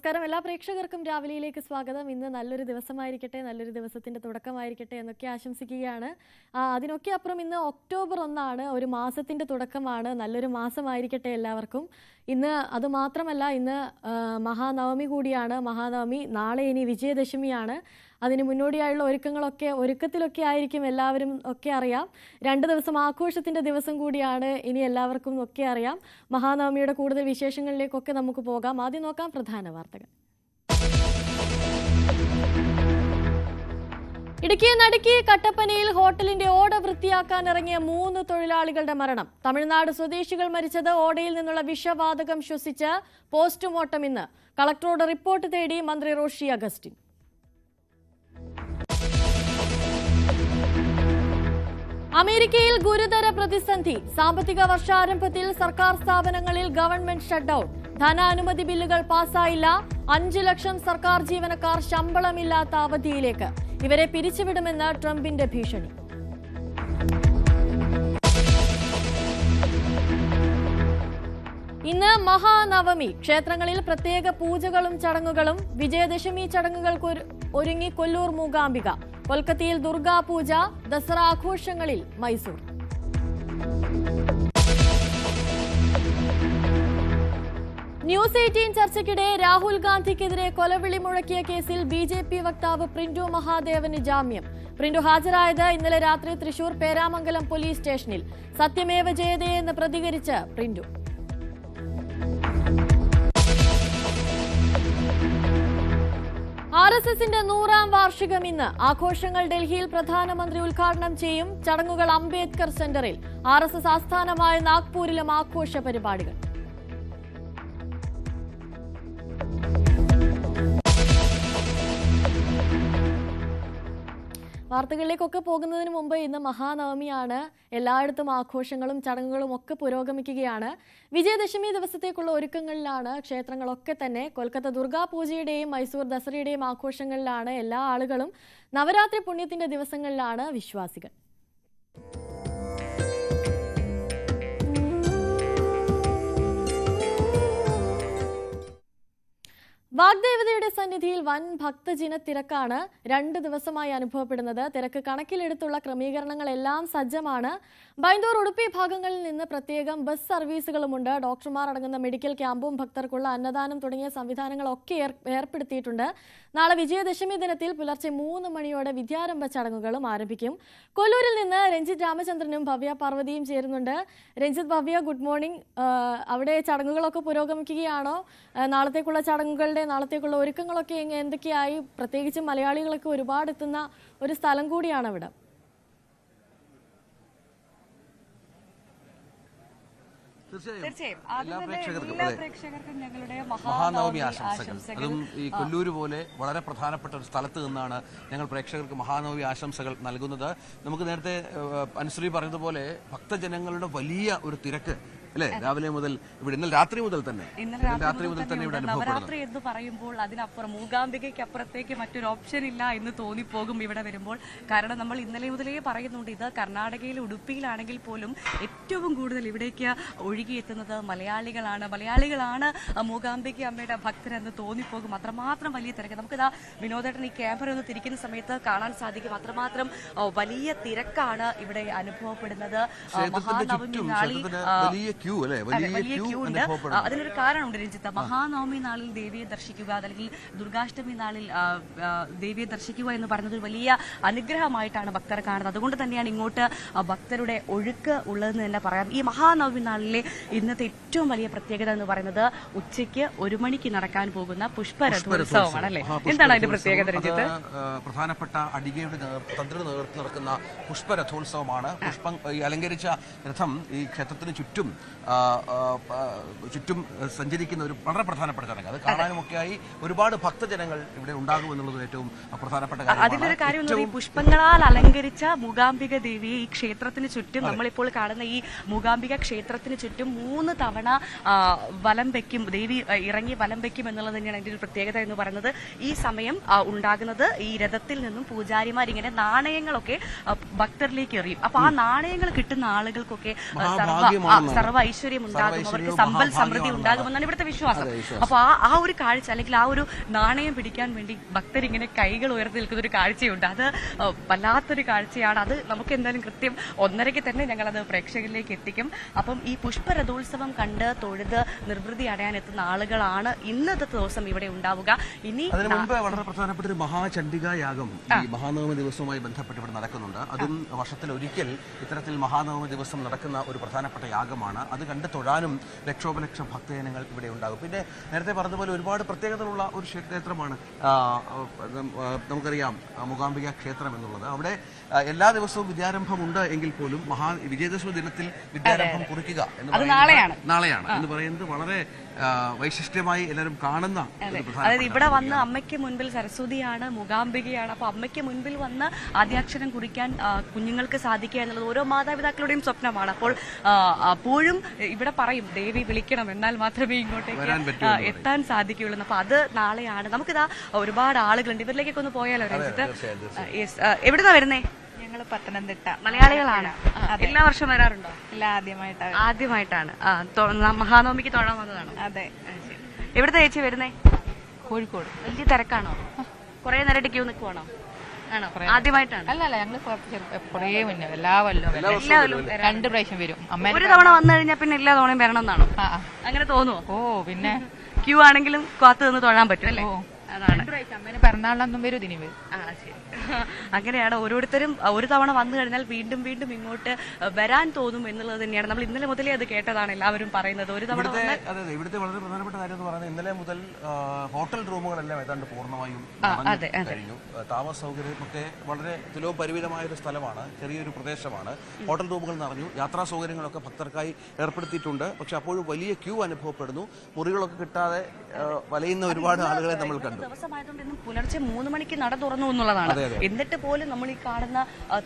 നമസ്കാരം എല്ലാ പ്രേക്ഷകർക്കും രാവിലെയിലേക്ക് സ്വാഗതം. ഇന്ന് നല്ലൊരു ദിവസമായിരിക്കട്ടെ, നല്ലൊരു ദിവസത്തിന്റെ തുടക്കമായിരിക്കട്ടെ എന്നൊക്കെ ആശംസിക്കുകയാണ്. അതിനൊക്കെ അപ്പുറം ഇന്ന് ഒക്ടോബർ 1 ഒരു മാസത്തിന്റെ തുടക്കമാണ്. നല്ലൊരു മാസമായിരിക്കട്ടെ എല്ലാവർക്കും. ഇന്ന് അതുമാത്രമല്ല, ഇന്ന് മഹാനവമി കൂടിയാണ്. മഹാനവമി നാളെ, ഇനി വിജയദശമിയാണ്. അതിന് മുന്നോടിയായുള്ള ഒരുക്കത്തിലൊക്കെ ആയിരിക്കും എല്ലാവരും ഒക്കെ അറിയാം. 2 ദിവസം ആഘോഷത്തിന്റെ ദിവസം കൂടിയാണ് ഇനി എല്ലാവർക്കും ഒക്കെ അറിയാം. മഹാനവമിയുടെ കൂടുതൽ വിശേഷങ്ങളിലേക്കൊക്കെ നമുക്ക് പോകാം. ആദ്യം നോക്കാം പ്രധാന വാർത്തകൾ. ഇടുക്കി നടുക്കി കട്ടപ്പനയിൽ ഹോട്ടലിന്റെ ഓട വൃത്തിയാക്കാൻ ഇറങ്ങിയ 3 തൊഴിലാളികളുടെ മരണം. തമിഴ്നാട് സ്വദേശികൾ മരിച്ചത് ഓടയിൽ നിന്നുള്ള വിഷവാതകം ശ്വസിച്ച്. പോസ്റ്റ്മോർട്ടം ഇന്ന്. കളക്ടറോട് റിപ്പോർട്ട് തേടി മന്ത്രി റോഷി അഗസ്റ്റിൻ. അമേരിക്കയിൽ ഗുരുതര പ്രതിസന്ധി. സാമ്പത്തിക വർഷാരംഭത്തിൽ സർക്കാർ സ്ഥാപനങ്ങളിൽ ഗവൺമെന്റ് ഷട്ട്ഡൌൺ. ധനാനുമതി ബില്ലുകൾ പാസായില്ല. 5 ലക്ഷം സർക്കാർ ജീവനക്കാർ ശമ്പളമില്ലാത്ത അവധിയിലേക്ക്. ഇവരെ പിരിച്ചുവിടുമെന്ന് ട്രംപിന്റെ ഭീഷണി. ഇന്ന് മഹാനവമി. ക്ഷേത്രങ്ങളിൽ പ്രത്യേക പൂജകളും ചടങ്ങുകളും. വിജയദശമി ചടങ്ങുകൾക്ക് ഒരുങ്ങി കൊല്ലൂർ മൂകാംബിക. കൊൽക്കത്തയിൽ ദുർഗാപൂജ. ദസറ ആഘോഷങ്ങളിൽ മൈസൂർ. ന്യൂസ് 18 ചർച്ചയ്ക്കിടെ രാഹുൽ ഗാന്ധിക്കെതിരെ കൊലവിളി മുഴക്കിയ കേസിൽ BJP വക്താവ് പ്രിന്റു മഹാദേവന് ജാമ്യം. പ്രിന്റു ഹാജരായത് ഇന്നലെ രാത്രി തൃശൂർ പേരാമംഗലം പോലീസ് സ്റ്റേഷനിൽ. സത്യമേവ ജയതേ എന്ന് പ്രതികരിച്ച് പ്രിന്റു. RSSന്റെ 100ാം വാർഷികം ഇന്ന്. ആഘോഷങ്ങൾ ഡൽഹിയിൽ പ്രധാനമന്ത്രി ഉദ്ഘാടനം ചെയ്യും. ചടങ്ങുകൾ അംബേദ്കർ സെന്ററിൽ. RSS ആസ്ഥാനമായ നാഗ്പൂരിലും ആഘോഷ പരിപാടികൾ. വാർത്തകളിലേക്കൊക്കെ പോകുന്നതിന് മുമ്പ് ഇന്ന് മഹാനവമിയാണ്. എല്ലായിടത്തും ആഘോഷങ്ങളും ചടങ്ങുകളും ഒക്കെ പുരോഗമിക്കുകയാണ്. വിജയദശമി ദിവസത്തേക്കുള്ള ഒരുക്കങ്ങളിലാണ് ക്ഷേത്രങ്ങളൊക്കെ തന്നെ. കൊൽക്കത്ത ദുർഗാപൂജയുടെയും മൈസൂർ ദസറയുടെയും ആഘോഷങ്ങളിലാണ് എല്ലാ ആളുകളും. നവരാത്രി പുണ്യത്തിന്റെ ദിവസങ്ങളിലാണ് വിശ്വാസികൾ. വാഗ്ദേവതയുടെ സന്നിധിയിൽ വൻ ഭക്തജന തിരക്കാണ് 2 ദിവസമായി അനുഭവപ്പെടുന്നത്. തിരക്ക് കണക്കിലെടുത്തുള്ള ക്രമീകരണങ്ങളെല്ലാം സജ്ജമാണ്. ബൈന്ദൂർ ഉടുപ്പി ഭാഗങ്ങളിൽ നിന്ന് പ്രത്യേകം ബസ് സർവീസുകളുമുണ്ട്. ഡോക്ടർമാർ അടങ്ങുന്ന മെഡിക്കൽ ക്യാമ്പും ഭക്തർക്കുള്ള അന്നദാനം തുടങ്ങിയ സംവിധാനങ്ങളൊക്കെ ഏർപ്പെടുത്തിയിട്ടുണ്ട്. നാളെ വിജയദശമി ദിനത്തിൽ പുലർച്ചെ 3 മണിയോടെ വിദ്യാരംഭ ചടങ്ങുകളും ആരംഭിക്കും. കൊല്ലൂരിൽ നിന്ന് രഞ്ജിത്ത് രാമചന്ദ്രനും ഭവ്യ പാർവതിയും ചേരുന്നുണ്ട്. Ranjith, Bhavya, good morning. അവിടെ ചടങ്ങുകളൊക്കെ പുരോഗമിക്കുകയാണോ? നാളത്തേക്കുള്ള ചടങ്ങുകളുടെ നാളത്തേക്കുള്ള ഒരുക്കങ്ങളൊക്കെ എന്തൊക്കെയായി? പ്രത്യേകിച്ച് മലയാളികളൊക്കെ ഒരുപാട് എത്തുന്ന ഒരു സ്ഥലം കൂടിയാണ് ഇവിടെ. തീർച്ചയായും എല്ലാ പ്രേക്ഷകർക്കും ഞങ്ങളുടെ മഹാനവമി ആശംസകൾ. അതും ഈ കൊല്ലൂര് പോലെ വളരെ പ്രധാനപ്പെട്ട ഒരു സ്ഥലത്ത് നിന്നാണ് ഞങ്ങൾ പ്രേക്ഷകർക്ക് മഹാനവമി ആശംസകൾ നൽകുന്നത്. നമുക്ക് നേരത്തെ അനുശ്രീ പറഞ്ഞതുപോലെ ഭക്തജനങ്ങളുടെ വലിയ ഒരു തിരക്ക് അല്ലേ? രാവിലെ മുതൽ ഇവിടെ ഇന്നലെ രാത്രി മുതൽ തന്നെ ഇവിടെ നവരാത്രി എന്ന് പറയുമ്പോൾ അതിനപ്പുറം മൂകാംബികയ്ക്ക് അപ്പുറത്തേക്ക് മറ്റൊരു ഓപ്ഷൻ ഇല്ല എന്ന് തോന്നിപ്പോകും ഇവിടെ വരുമ്പോൾ. കാരണം നമ്മൾ ഇന്നലെ മുതലേ പറയുന്നുണ്ട്, ഇത് കർണാടകയിലെ ഉടുപ്പിയിലാണെങ്കിൽ പോലും ഏറ്റവും കൂടുതൽ ഇവിടേക്ക് ഒഴുകിയെത്തുന്നത് മലയാളികളാണ് മൂകാംബിക അമ്മയുടെ ഭക്തരെന്ന് തോന്നിപ്പോകും. അത്രമാത്രം വലിയ തിരക്ക്. നമുക്കിതാ വിനോദേട്ടൻ ഈ ക്യാമറ ഒന്ന് തിരിക്കുന്ന സമയത്ത് കാണാൻ സാധിക്കും. അത്രമാത്രം വലിയ തിരക്കാണ് ഇവിടെ അനുഭവപ്പെടുന്നത്. മഹാനവമി നാളിൽ വലിയ ക്യൂ ഉണ്ട്. അതിനൊരു കാരണമുണ്ട് രഞ്ജിത്ത്. മഹാനവമി നാളിൽ ദേവിയെ ദർശിക്കുക, അല്ലെങ്കിൽ ദുർഗാഷ്ടമി നാളിൽ ദേവിയെ ദർശിക്കുക എന്ന് പറയുന്നത് വലിയ അനുഗ്രഹമായിട്ടാണ് ഭക്തർ കാണുന്നത്. അതുകൊണ്ട് തന്നെയാണ് ഇങ്ങോട്ട് ഭക്തരുടെ ഒഴുക്ക് ഉള്ളതെന്ന് തന്നെ പറയാം. ഈ മഹാനവമി നാളിലെ ഇന്നത്തെ ഏറ്റവും വലിയ പ്രത്യേകത എന്ന് പറയുന്നത് ഉച്ചയ്ക്ക് 1 മണിക്ക് നടക്കാൻ പോകുന്ന പുഷ്പരഥോത്സവമാണ് അല്ലേ? എന്താണ് അതിന്റെ പ്രത്യേകത രഞ്ജിത്ത്? പ്രധാനപ്പെട്ട അടികയുടെ തന്ത്രിയുടെ നേതൃത്വം നടക്കുന്ന പുഷ്പരഥോത്സവമാണ്. പുഷ്പം അലങ്കരിച്ച രഥം ഈ ക്ഷേത്രത്തിന് ചുറ്റും സഞ്ചരിക്കുന്ന ഒരു വളരെ പ്രധാനപ്പെട്ട ചടങ്ങ്. അത് കാണാനുമൊക്കെയായി ഒരുപാട് ഭക്തജനങ്ങൾ ഇവിടെ ഉണ്ടാകുമെന്നുള്ളത് ഏറ്റവും പ്രധാനപ്പെട്ട കാര്യം. അതിലൊരു കാര്യം, ഈ പുഷ്പങ്ങളാൽ അലങ്കരിച്ച മൂകാംബിക ദേവിയെ ഈ ക്ഷേത്രത്തിന് ചുറ്റും, നമ്മളിപ്പോൾ കാണുന്ന ഈ മൂകാംബിക ക്ഷേത്രത്തിന് ചുറ്റും 3 തവണ വലം വയ്ക്കും. ദേവി ഇറങ്ങി വലം വയ്ക്കും എന്നുള്ളത് തന്നെയാണ് അതിന്റെ ഒരു പ്രത്യേകത എന്ന് പറയുന്നത്. ഈ സമയം ഉണ്ടാകുന്നത് ഈ രഥത്തിൽ നിന്നും പൂജാരിമാർ ഇങ്ങനെ നാണയങ്ങളൊക്കെ ഭക്തരിലേക്ക് എറിയും. അപ്പൊ ആ നാണയങ്ങൾ കിട്ടുന്ന ആളുകൾക്കൊക്കെ സർവ്വ സർവ്വ ഐശ്വര്യം ഉണ്ടാകും, അവർക്ക് സമ്പൽ സമൃദ്ധി ഉണ്ടാകുമെന്നാണ് ഇവിടുത്തെ വിശ്വാസം. അപ്പൊ ആ ഒരു കാഴ്ച അല്ലെങ്കിൽ ആ ഒരു നാണയം പിടിക്കാൻ വേണ്ടി ഭക്തരിങ്ങനെ കൈകൾ ഉയർത്തി നിൽക്കുന്ന ഒരു കാഴ്ചയുണ്ട്. അത് വല്ലാത്തൊരു കാഴ്ചയാണ്. അത് നമുക്ക് എന്തായാലും കൃത്യം 1:30 തന്നെ ഞങ്ങളത് പ്രേക്ഷകരിലേക്ക് എത്തിക്കും. അപ്പം ഈ പുഷ്പരഥോത്സവം കണ്ട് തൊഴുത് നിർവൃതി അടയാൻ എത്തുന്ന ആളുകളാണ് ഇന്നത്തെ ദിവസം ഇവിടെ ഉണ്ടാവുക. ഇനി അതിനു മുമ്പ് വളരെ പ്രധാനപ്പെട്ട ഒരു മഹാചണ്ഡികാ യാഗം ഈ മഹാനവമി ദിവസവുമായി ബന്ധപ്പെട്ട് ഇവിടെ നടക്കുന്നുണ്ട്. അതും വർഷത്തിലൊരിക്കൽ ഇത്തരത്തിൽ മഹാനവമി ദിവസം നടക്കുന്ന ഒരു പ്രധാനപ്പെട്ട യാഗമാണ്. അത് കണ്ട് തൊഴാനും ലക്ഷോപലക്ഷം ഭക്തജനങ്ങൾ ഇവിടെ ഉണ്ടാകും. പിന്നെ നേരത്തെ പറഞ്ഞതുപോലെ ഒരുപാട് പ്രത്യേകതകളുള്ള ഒരു ക്ഷേത്രമാണ് നമുക്കറിയാം മൂകാംബിക ക്ഷേത്രം എന്നുള്ളത്. അവിടെ എല്ലാ ദിവസവും വിദ്യാരംഭമുണ്ട് എങ്കിൽ പോലും വിജയദശമി ദിനത്തിൽ വിദ്യാരംഭം കുറിക്കുക എന്ന് നാളെയാണ് എന്ന് പറയുന്നത് വളരെ വൈശിഷ്ട്യമായി എല്ലാവരും കാണുന്ന. അതായത് ഇവിടെ വന്ന് അമ്മയ്ക്ക് മുൻപിൽ സരസ്വതിയാണ്, മൂകാംബികയാണ്. അപ്പൊ അമ്മയ്ക്ക് മുൻപിൽ വന്ന് ആദ്യാക്ഷരം കുറിക്കാൻ കുഞ്ഞുങ്ങൾക്ക് സാധിക്കുക എന്നുള്ളത് ഓരോ മാതാപിതാക്കളുടെയും സ്വപ്നമാണ്. അപ്പോൾ അപ്പോഴും ഇവിടെ പറയും ദേവി വിളിക്കണം, എന്നാൽ മാത്രമേ ഇങ്ങോട്ടേക്ക് എത്താൻ സാധിക്കുകയുള്ളൂ. അപ്പൊ അത് നാളെയാണ്. നമുക്കിതാ ഒരുപാട് ആളുകളുണ്ട്, ഇവരിലേക്കൊക്കെ ഒന്ന് പോയാലോ രഞ്ജിത്ത്? എവിടുന്നാ വരുന്നേ? ഞങ്ങൾ പത്തനംതിട്ട. മലയാളികളാണ്. എല്ലാ വർഷം വരാറുണ്ടോ? ഇല്ല, ആദ്യമായിട്ടാണ്. മഹാനവമിക്ക് തൊഴാൻ വന്നതാണ്. അതെ. എവിടുത്തെ ചേച്ചി വരുന്നേ? കോഴിക്കോട്. വലിയ തിരക്കാണോ? കുറെ നേരം ക്യൂ നിൽക്കുവാണോ? ആണോ? ആദ്യമായിട്ടാണ്? അല്ല, ഞങ്ങൾ കുറേ മുന്നേ എല്ലാ കൊല്ലവും 2 പ്രാവശ്യം വരും. ഒരു തവണ വന്നു കഴിഞ്ഞാൽ പിന്നെ എല്ലാ തവണയും വരണം എന്നാണോ? അങ്ങനെ തോന്നുവോ? ഓ പിന്നെ ക്യൂ ആണെങ്കിലും കാത്തു നിന്ന് തൊഴാൻ പറ്റും അല്ലേ? അതാണ്. അമ്മേനെ പിറന്നാളിനൊന്നും വരും, ഇതിന് വരും. അങ്ങനെയാണ്. ഓരോരുത്തരും ഒരു തവണ വന്നു കഴിഞ്ഞാൽ വീണ്ടും വീണ്ടും ഇങ്ങോട്ട് വരാൻ തോന്നും എന്നുള്ളത് തന്നെയാണ്. നമ്മൾ ഇന്നലെ മുതലേ അത് കേട്ടതാണ് എല്ലാവരും പറയുന്നത്. ഒരു തവണ ഇവിടുത്തെ വളരെ പ്രധാനപ്പെട്ട കാര്യം എന്ന് പറയുന്നത് ഇന്നലെ മുതൽ ഹോട്ടൽ റൂമുകളെല്ലാം ഏതാണ്ട് പൂർണ്ണമായും കഴിഞ്ഞു. താമസ സൗകര്യമൊക്കെ വളരെ തുലവും പരിമിതമായ ഒരു സ്ഥലമാണ്, ചെറിയൊരു പ്രദേശമാണ്. ഹോട്ടൽ റൂമുകൾ നിറഞ്ഞു. യാത്രാ സൗകര്യങ്ങളൊക്കെ ഭക്തർക്കായി ഏർപ്പെടുത്തിയിട്ടുണ്ട്. പക്ഷെ അപ്പോഴും വലിയ ക്യൂ അനുഭവപ്പെടുന്നു. മുറികളൊക്കെ കിട്ടാതെ വലയുന്ന ഒരുപാട് ആളുകളെ നമ്മൾ കണ്ടു. ദിവസമായതുകൊണ്ട് ഇന്ന് പുലർച്ചെ 3 മണിക്ക് നട തുറന്നു എന്നുള്ളതാണ്. എന്നിട്ട് പോലും നമ്മൾ ഈ കാണുന്ന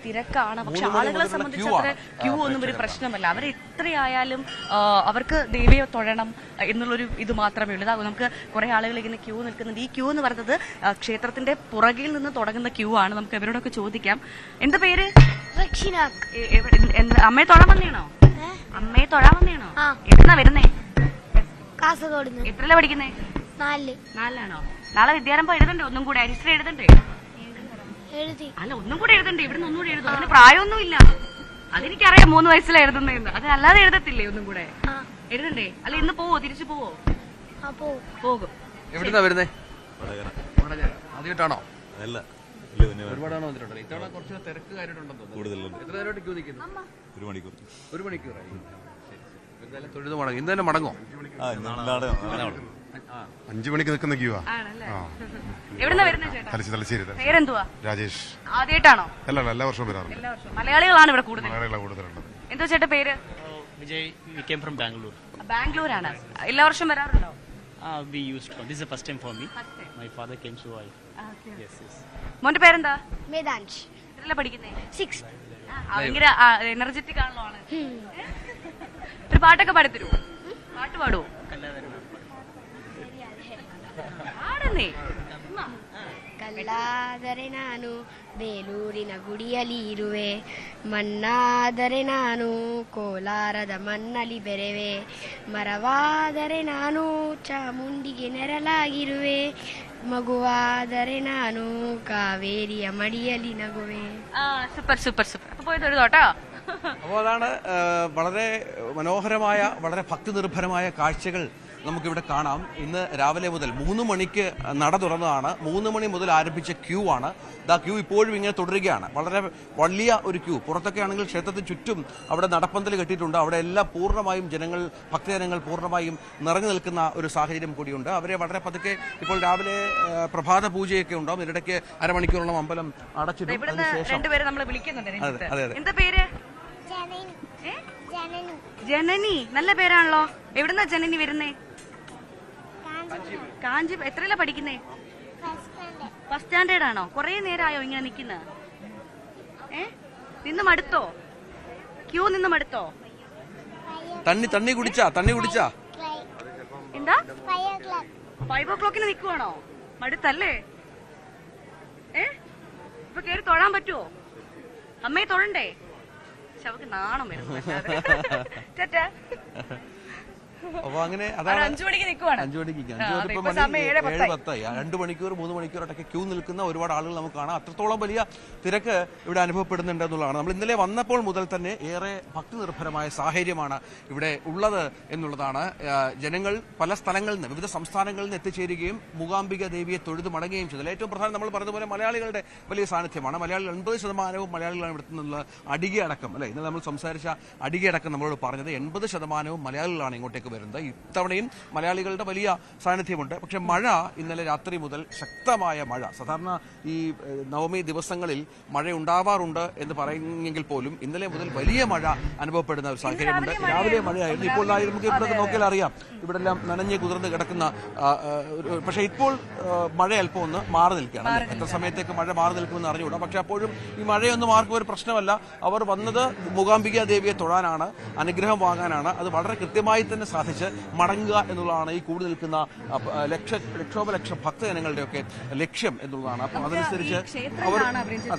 തിരക്കാണ്. പക്ഷെ ആളുകളെ സംബന്ധിച്ച് അത്ര ക്യൂ ഒന്നും ഒരു പ്രശ്നമല്ല. അവർ എത്രയായാലും അവർക്ക് ദേവിയെ തൊഴണം എന്നുള്ളൊരു ഇത് മാത്രമേ ഉള്ളൂ. നമുക്ക് കുറെ ആളുകൾ ഇങ്ങനെ ക്യൂ നിൽക്കുന്നുണ്ട്. ഈ ക്യൂ എന്ന് പറയുന്നത് ക്ഷേത്രത്തിന്റെ പുറകിൽ നിന്ന് തുടങ്ങുന്ന ക്യൂ ആണ്. നമുക്ക് ഇവരോടൊക്കെ ചോദിക്കാം. എന്താ പേര്? അമ്മയെ തൊഴാൻ വന്നേണോ? അമ്മയെ തൊഴാൻ വന്നേണോ? എവിടുന്നാ വരുന്നേ? കാസർഗോഡ്. എത്രല്ല പഠിക്കുന്നേ? 4-ാണോ? നാളെ വിദ്യാരംഭം എഴുതണ്ടേ? ഒന്നും കൂടെ ഹിസ്റ്ററി എഴുതണ്ടേ? അല്ല, ഒന്നും കൂടെ എഴുതണ്ടേ? ഇവിടുന്ന് ഒന്നുകൂടെ എഴുതും. അതിന് പ്രായമൊന്നുമില്ല. അതെനിക്കറിയാം 3 വയസ്സിലാണ് എഴുതുന്നതെന്ന്. അത് അല്ലാതെ എഴുതത്തില്ലേ? ഒന്നും കൂടെ എഴുതണ്ടേ? അല്ല, ഇന്ന് പോവോ? തിരിച്ചു പോവോ? പോകും. എവിടുന്നാ വരുന്നേ? ആദ്യമായിട്ടാണോ? ഒരുപാടാണോ വന്നിട്ടുണ്ടോ? ഇത്തവണ കുറച്ച് തിരക്ക് കാര്യമുണ്ടെന്ന് തോന്നുന്നു. എത്ര നേരമായിട്ട് ക്യൂ നിൽക്കുന്നു? 1 മണിക്കൂറായി. തൊഴുത് മടങ്ങും. ഇന്ന് തന്നെ മടങ്ങോ? 5 മണിക്ക് നിൽക്കുന്ന ക്യൂ. പേരെന്തുവാ? രാജേഷ്. ആദ്യമായിട്ടാണോ? അല്ല, എല്ലാ വർഷവും വരാറുണ്ട്. മലയാളികളാണ് ഇവിടെ കൂടുതൽ. കൂടുതലുണ്ട്. എന്തോ ചേട്ടാ പേര്? Vijay, we came from Bangalore. ബാംഗ്ലൂരാണ്. എല്ലാ വർഷം വരാറുണ്ടോ? We used to. This is the first time for me. My father came, so I. Yes. മോന്റെ പേരെന്താ? മേധാൻഷ്. എത്രയിലാ പഠിക്കുന്നേ? 6. ഭയങ്കര എനർജറ്റിക് ആണല്ലോ. ഒരു പാട്ടൊക്കെ പാടിത്തരുമോ? പാട്ട് പാടുവോ? പാടുന്നേ. ಕಲ್ಲಾದರೆ ನಾನು ಬೇಲೂರಿನ ಗುಡಿಯಲ್ಲಿ ಇರುವೆ, ಮಣ್ಣಾದರೆ ನಾನು ಕೋಲಾರದ ಮಣ್ಣಲ್ಲಿ ಬೆರೆವೆ, ಮರವಾದರೆ ನಾನು ಚಾಮುಂಡಿಗೆ ನೆರಳಾಗಿರುವೆ, മകുവാದರೆ ನಾನು കാവേരിയ മടിയലി നഗുവേ. സൂപ്പർ. അപ്പൊ പോയി തൊഴുതോട്ടോ. അപ്പോൾ അതാണ് വളരെ മനോഹരമായ, വളരെ ഭക്തി നിർഭരമായ കാഴ്ചകൾ നമുക്കിവിടെ കാണാം. ഇന്ന് രാവിലെ മുതൽ 3 മണിക്ക് നട തുറന്നതാണ്. 3 മണി മുതൽ ആരംഭിച്ച ക്യൂ ആണ്. ക്യൂ ഇപ്പോഴും ഇങ്ങനെ തുടരുകയാണ്. വളരെ വലിയ ഒരു ക്യൂ. പുറത്തൊക്കെ ആണെങ്കിൽ ക്ഷേത്രത്തിന് ചുറ്റും അവിടെ നടപ്പന്തൽ കെട്ടിയിട്ടുണ്ട്. അവിടെ എല്ലാം പൂർണ്ണമായും ഭക്തജനങ്ങൾ പൂർണ്ണമായും നിറഞ്ഞു നിൽക്കുന്ന ഒരു സാഹചര്യം കൂടിയുണ്ട്. അവരെ വളരെ പതുക്കെ ഇപ്പോൾ രാവിലെ പ്രഭാത പൂജയൊക്കെ ഉണ്ടാവും. ഇതിനിടയ്ക്ക് അരമണിക്കൂറോളം അമ്പലം അടച്ചിടും. രണ്ടുപേരെ നമ്മൾ വിളിക്കുന്നുണ്ട്. എന്താ പേര്? ജനനി. നല്ല പേരാണല്ലോ. എവിടുന്നാ ജനനി വരുന്നേ? കാഞ്ചി. എത്രയിലാ പഠിക്കുന്നേ? ഫസ്റ്റ് സ്റ്റാൻഡേർഡ് ആണോ? കൊറേ നേരമായോ ഇങ്ങനെ നിക്കുന്ന? നിന്ന് മടുത്തോ? ക്യൂ നിന്ന് മടുത്തോ? തണ്ണി കുടിച്ചാ? എന്താ? 5 o'clock നിക്കുവാണോ? മടുത്തല്ലേ? ഇപ്പൊ കേറി തൊഴാൻ പറ്റുമോ? അമ്മയെ തൊഴണ്ടേ? പക്ഷെ അവർക്ക് നാണം വരുന്നു. ടാറ്റാ. അപ്പൊ അങ്ങനെ അതാണ് 5 മണിക്ക് നിൽക്കുവാണ്. 5 മണിക്ക് 7:10 2 മണിക്കൂർ 3 മണിക്കൂറൊക്കെ ക്യൂ നിൽക്കുന്ന ഒരുപാട് ആളുകൾ നമുക്ക് കാണാം. അത്രത്തോളം വലിയ തിരക്ക് ഇവിടെ അനുഭവപ്പെടുന്നുണ്ട് എന്നുള്ളതാണ്. നമ്മൾ ഇന്നലെ വന്നപ്പോൾ മുതൽ തന്നെ ഏറെ ഭക്തി നിർഭരമായ സാഹചര്യമാണ് ഇവിടെ ഉള്ളത് എന്നുള്ളതാണ്. ജനങ്ങൾ പല സ്ഥലങ്ങളിൽ നിന്ന്, വിവിധ സംസ്ഥാനങ്ങളിൽ നിന്ന് എത്തിച്ചേരുകയും മൂകാംബിക ദേവിയെ തൊഴുതു മടങ്ങുകയും ചെയ്തത്. ഏറ്റവും പ്രധാനം നമ്മൾ പറഞ്ഞതുപോലെ മലയാളികളുടെ വലിയ സാന്നിധ്യമാണ്. മലയാളികൾ 80% മലയാളികളാണ് ഇവിടെ നിന്നുള്ള അടികെ അടക്കം, അല്ലെ? ഇന്ന് നമ്മൾ സംസാരിച്ച അടികെ അടക്കം നമ്മളോട് പറഞ്ഞത് 80% മലയാളികളാണ് ഇങ്ങോട്ടേക്ക് വരുന്നത്. ഇത്തവണയും മലയാളികളുടെ വലിയ സാന്നിധ്യമുണ്ട്. പക്ഷെ മഴ ഇന്നലെ രാത്രി മുതൽ ശക്തമായ മഴ. സാധാരണ ഈ നവമി ദിവസങ്ങളിൽ മഴ ഉണ്ടാവാറുണ്ട് എന്ന് പറയുമെങ്കിൽ പോലും ഇന്നലെ മുതൽ വലിയ മഴ അനുഭവപ്പെടുന്ന ഒരു സാഹചര്യമുണ്ട്. രാവിലെ മഴയായിരുന്നു. ഇപ്പോൾ നമുക്ക് ഇവിടെ നോക്കിയാൽ അറിയാം, ഇവിടെ എല്ലാം നനഞ്ഞ് കുതിർന്ന് കിടക്കുന്ന. പക്ഷേ ഇപ്പോൾ മഴ അല്പം ഒന്ന് മാറി നിൽക്കുകയാണ്. എത്ര സമയത്തേക്ക് മഴ മാറി നിൽക്കുമെന്ന് അറിഞ്ഞുകൂടാ. പക്ഷെ അപ്പോഴും ഈ മഴയൊന്നും ആർക്കും ഒരു പ്രശ്നമല്ല. അവർ വന്നത് മൂകാംബിക ദേവിയെ തൊഴാനാണ്, അനുഗ്രഹം വാങ്ങാനാണ്. അത് വളരെ കൃത്യമായി തന്നെ സാധിച്ച് മടങ്ങുക എന്നുള്ളതാണ് ഈ കൂടി നിൽക്കുന്ന ലക്ഷോപലക്ഷം ഭക്തജനങ്ങളുടെയൊക്കെ ലക്ഷ്യം എന്നുള്ളതാണ്. അപ്പം അതനുസരിച്ച്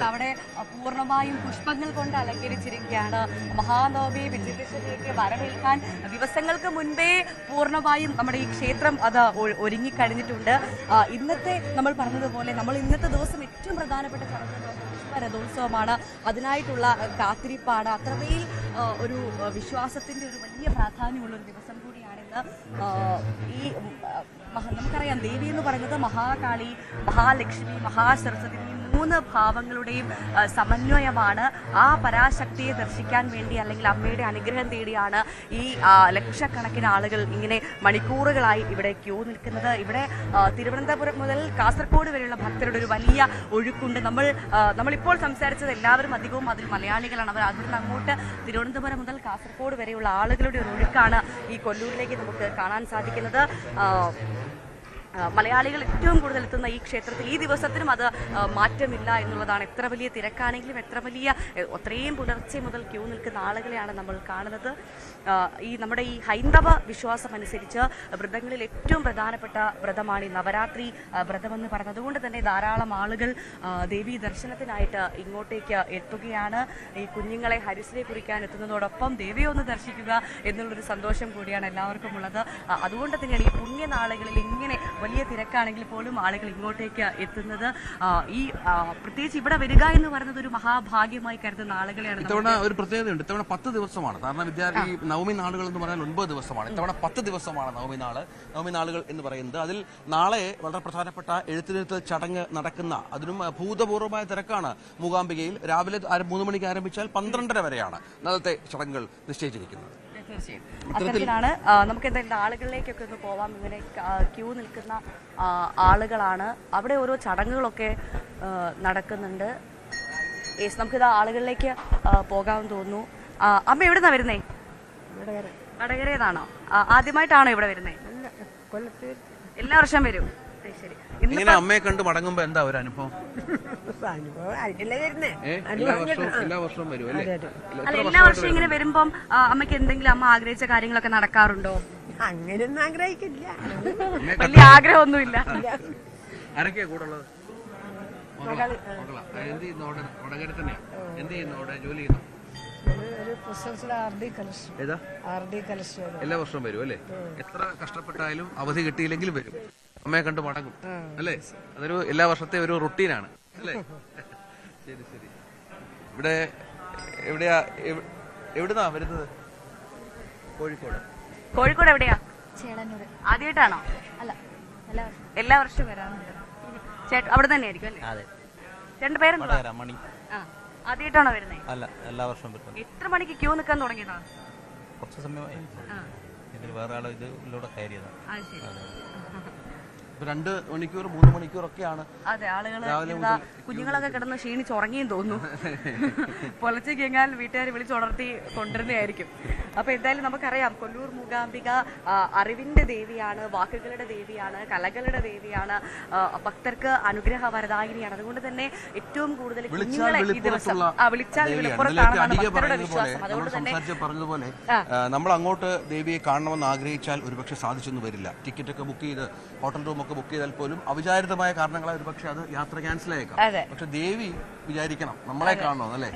അവിടെ പൂർണ്ണമായും പുഷ്പങ്ങൾ കൊണ്ട് അലങ്കരിച്ചിരിക്കുകയാണ്. മഹാനവമി വിജയദശമിക്ക് വരവേൽക്കാൻ ദിവസങ്ങൾക്ക് മുൻപേ പൂർണ്ണമായും നമ്മുടെ ഈ ക്ഷേത്രം അത് ഒരുങ്ങിക്കഴിഞ്ഞിട്ടുണ്ട്. ഇന്നത്തെ നമ്മൾ പറഞ്ഞതുപോലെ നമ്മൾ ഇന്നത്തെ ദിവസം ഏറ്റവും പ്രധാനപ്പെട്ട രഥോത്സവമാണ്. അതിനായിട്ടുള്ള കാത്തിരിപ്പാണ്. അത്രമേൽ ഒരു വിശ്വാസത്തിന്റെ ഒരു വലിയ പ്രാധാന്യമുള്ള ഒരു ദിവസം കൂടിയാണിന്ന്. ഈ നമുക്കറിയാം, ദേവി എന്ന് പറയുന്നത് മഹാകാളി, മഹാലക്ഷ്മി, മഹാസരസ്വതി, ഈ 3 ഭാവങ്ങളുടെയും സമന്വയമാണ്. ആ പരാശക്തിയെ ദർശിക്കാൻ വേണ്ടി, അല്ലെങ്കിൽ അമ്മയുടെ അനുഗ്രഹം തേടിയാണ് ഈ ലക്ഷക്കണക്കിന് ആളുകൾ ഇങ്ങനെ മണിക്കൂറുകളായി ഇവിടെ ക്യൂ നിൽക്കുന്നത്. ഇവിടെ തിരുവനന്തപുരം മുതൽ കാസർഗോഡ് വരെയുള്ള ഭക്തരുടെ ഒരു വലിയ ഒഴുക്കുണ്ട്. നമ്മളിപ്പോൾ സംസാരിച്ചത് എല്ലാവരും അധികവും അതിൽ മലയാളികളാണ്. അതിൽ നിന്ന് അങ്ങോട്ട് തിരുവനന്തപുരം മുതൽ കാസർഗോഡ് വരെയുള്ള ആളുകളുടെ ഒരു ഒഴുക്കാണ് ഈ കൊല്ലൂരിലേക്ക് നമുക്ക് കാണാൻ സാധിക്കുന്നത്. മലയാളികൾ ഏറ്റവും കൂടുതൽ എത്തുന്ന ഈ ക്ഷേത്രത്തിൽ ഈ ദിവസത്തിനും അത് മാറ്റമില്ല എന്നുള്ളതാണ്. എത്ര വലിയ തിരക്കാണെങ്കിലും അത്രയും പുലർച്ചെ മുതൽ ക്യൂ നിൽക്കുന്ന ആളുകളെയാണ് നമ്മൾ കാണുന്നത്. നമ്മുടെ ഈ ഹൈന്ദവ വിശ്വാസം അനുസരിച്ച് വ്രതങ്ങളിൽ ഏറ്റവും പ്രധാനപ്പെട്ട വ്രതമാണ് ഈ നവരാത്രി വ്രതമെന്ന് പറയുന്നത്. അതുകൊണ്ട് തന്നെ ധാരാളം ആളുകൾ ദേവീ ദർശനത്തിനായിട്ട് ഇങ്ങോട്ടേക്ക് എത്തുകയാണ്. ഈ കുഞ്ഞുങ്ങളെ ഹരിശ്രീ കുറിക്കാൻ എത്തുന്നതോടൊപ്പം ദേവിയെ ഒന്ന് ദർശിക്കുക എന്നുള്ളൊരു സന്തോഷം കൂടിയാണ് എല്ലാവർക്കും ഉള്ളത്. അതുകൊണ്ട് തന്നെയാണ് ഈ പുണ്യനാളുകളിൽ ഇങ്ങനെ വലിയ തിരക്കാണെങ്കിൽ പോലും ആളുകൾ ഇങ്ങോട്ടേക്ക് എത്തുന്നത്. ഈ പ്രത്യേകിച്ച് ഇവിടെ വരിക എന്ന് പറയുന്നത് ഒരു മഹാഭാഗ്യമായി കരുതുന്ന ആളുകളെയാണ്. ഇത്തവണ ഒരു പ്രത്യേകതയുണ്ട്. ഇത്തവണ 10 ദിവസമാണ്. കാരണം വിദ്യാർത്ഥി നവമി നാളുകൾ എന്ന് പറഞ്ഞാൽ 9 ദിവസമാണ്. ഇത്തവണ 10 ദിവസമാണ് നവമി നാളുകൾ എന്ന് പറയുന്നത്. അതിൽ നാളെ വളരെ പ്രധാനപ്പെട്ട എഴുത്തിനിരുത്തൽ ചടങ്ങ് നടക്കുന്ന, അതിനും ഭൂതപൂർവമായ തിരക്കാണ് മൂകാംബികയിൽ. രാവിലെ 3 മണിക്ക് ആരംഭിച്ചാൽ 12:30 വരെയാണ് ഇന്നത്തെ ചടങ്ങുകൾ നിശ്ചയിച്ചിരിക്കുന്നത്. അത്തരത്തിലാണ്. നമുക്ക് എന്തായാലും ആളുകളിലേക്കൊക്കെ ഒന്ന് പോവാം. ഇങ്ങനെ ക്യൂ നിൽക്കുന്ന ആളുകളാണ്. അവിടെ ഓരോ ചടങ്ങുകളൊക്കെ നടക്കുന്നുണ്ട്. നമുക്കിത് ആളുകളിലേക്ക് പോകാമെന്ന് തോന്നുന്നു. അമ്മ എവിടുന്നാ വരുന്നേ? വടകരേന്നാണോ? ആദ്യമായിട്ടാണോ ഇവിടെ വരുന്നേ? എല്ലാ വർഷം വരും. ശരി. ഇങ്ങനെ അമ്മയെ കണ്ട് മടങ്ങുമ്പോ എന്താ ഒരു അനുഭവം? എല്ലാ വർഷവും വരും അല്ലേ? എല്ലാ വർഷവും ഇങ്ങനെ വരുമ്പം അമ്മയ്ക്ക് എന്തെങ്കിലും അമ്മ ആഗ്രഹിച്ച കാര്യങ്ങളൊക്കെ നടക്കാറുണ്ടോ? അങ്ങനെയൊന്നും ആഗ്രഹിക്കില്ല. വലിയ ആഗ്രഹമൊന്നുമില്ല. ആരൊക്കെയാ കൂടെ ഉള്ളത്? എന്ത് ചെയ്യുന്നു അവിടെ? വടകര തന്നെയാ? എന്ത് ചെയ്യുന്നു അവിടെ? ജോലി ചെയ്യുന്നു? എല്ലാ വർഷവും വരും അല്ലേ? എത്ര കഷ്ടപ്പെട്ടായാലും അവധി കിട്ടിയില്ലെങ്കിലും വരും. അമ്മയെ കണ്ട് മടങ്ങും അല്ലേ? അതൊരു എല്ലാ വർഷത്തെ ഒരു റുട്ടീനാണ് അല്ലേ? ശരി ശരി. ഇവിടെ എവിടുന്നാ വരുന്നത്? കോഴിക്കോട് എവിടെയാ? ചേളന്നൂർ. ആദ്യമായിട്ടാണോ? അല്ല, എല്ലാ വർഷവും വരാറുണ്ട്. അവിടെ തന്നെ ആയിരിക്കും അല്ലേ? ചേട്ടന്റെ പേരെന്താ? മണി. ആദ്യമായിട്ടാണോ വരുന്നത്? അല്ല, എല്ലാ വർഷവും വരും. എത്ര മണിക്ക് ക്യൂ നിൽക്കാൻ തുടങ്ങിയതാ? കുറച്ച് സമയമായി. ഇതിൽ വേറെ ആള് ഇതിലൂടെ കയറിയതാണ്. 2 മണിക്കൂർ 3 മണിക്കൂറൊക്കെയാണ്. അതെ, ആളുകൾ കുഞ്ഞുങ്ങളൊക്കെ കിടന്ന് ക്ഷീണിച്ച് ഉറങ്ങിയും തോന്നുന്നു. പുലച്ചയ്ക്ക് എങ്ങാൻ വീട്ടുകാർ വിളിച്ചുണർത്തി കൊണ്ടുവരുന്നതായിരിക്കും. അപ്പൊ എന്തായാലും നമുക്കറിയാം കൊല്ലൂർ മൂകാംബിക അറിവിന്റെ ദേവിയാണ്, വാക്കുകളുടെ ദേവിയാണ്, കലകളുടെ ദേവിയാണ്, ഭക്തർക്ക് അനുഗ്രഹ വരദായിനിയാണ്. അതുകൊണ്ട് തന്നെ ഏറ്റവും കൂടുതൽ കുഞ്ഞുങ്ങളെ ഈ ദിവസം വിളിച്ചാൽ വിളിപ്പുറത്താണെന്നാണ് ഭക്തരുടെ വിശ്വാസം. അതുകൊണ്ട് തന്നെ പറഞ്ഞതുപോലെ നമ്മൾ അങ്ങോട്ട് ദേവിയെ കാണണമെന്ന് ആഗ്രഹിച്ചാൽ ഒരുപക്ഷെ സാധിച്ചൊന്നും വരില്ല. ടിക്കറ്റ് ഒക്കെ ബുക്ക് ചെയ്ത് ഹോട്ടൽ റൂം ഒക്കെ ബുക്ക് ചെയ്താൽ പോലും അവിചാരിതമായ കാരണങ്ങളാൽ ഒരുപക്ഷെ അത് യാത്ര ക്യാൻസൽ ആയേക്കാം. പക്ഷെ ദേവി വിചാരിക്കണം നമ്മളെ കാണണമെന്ന്, അല്ലേ?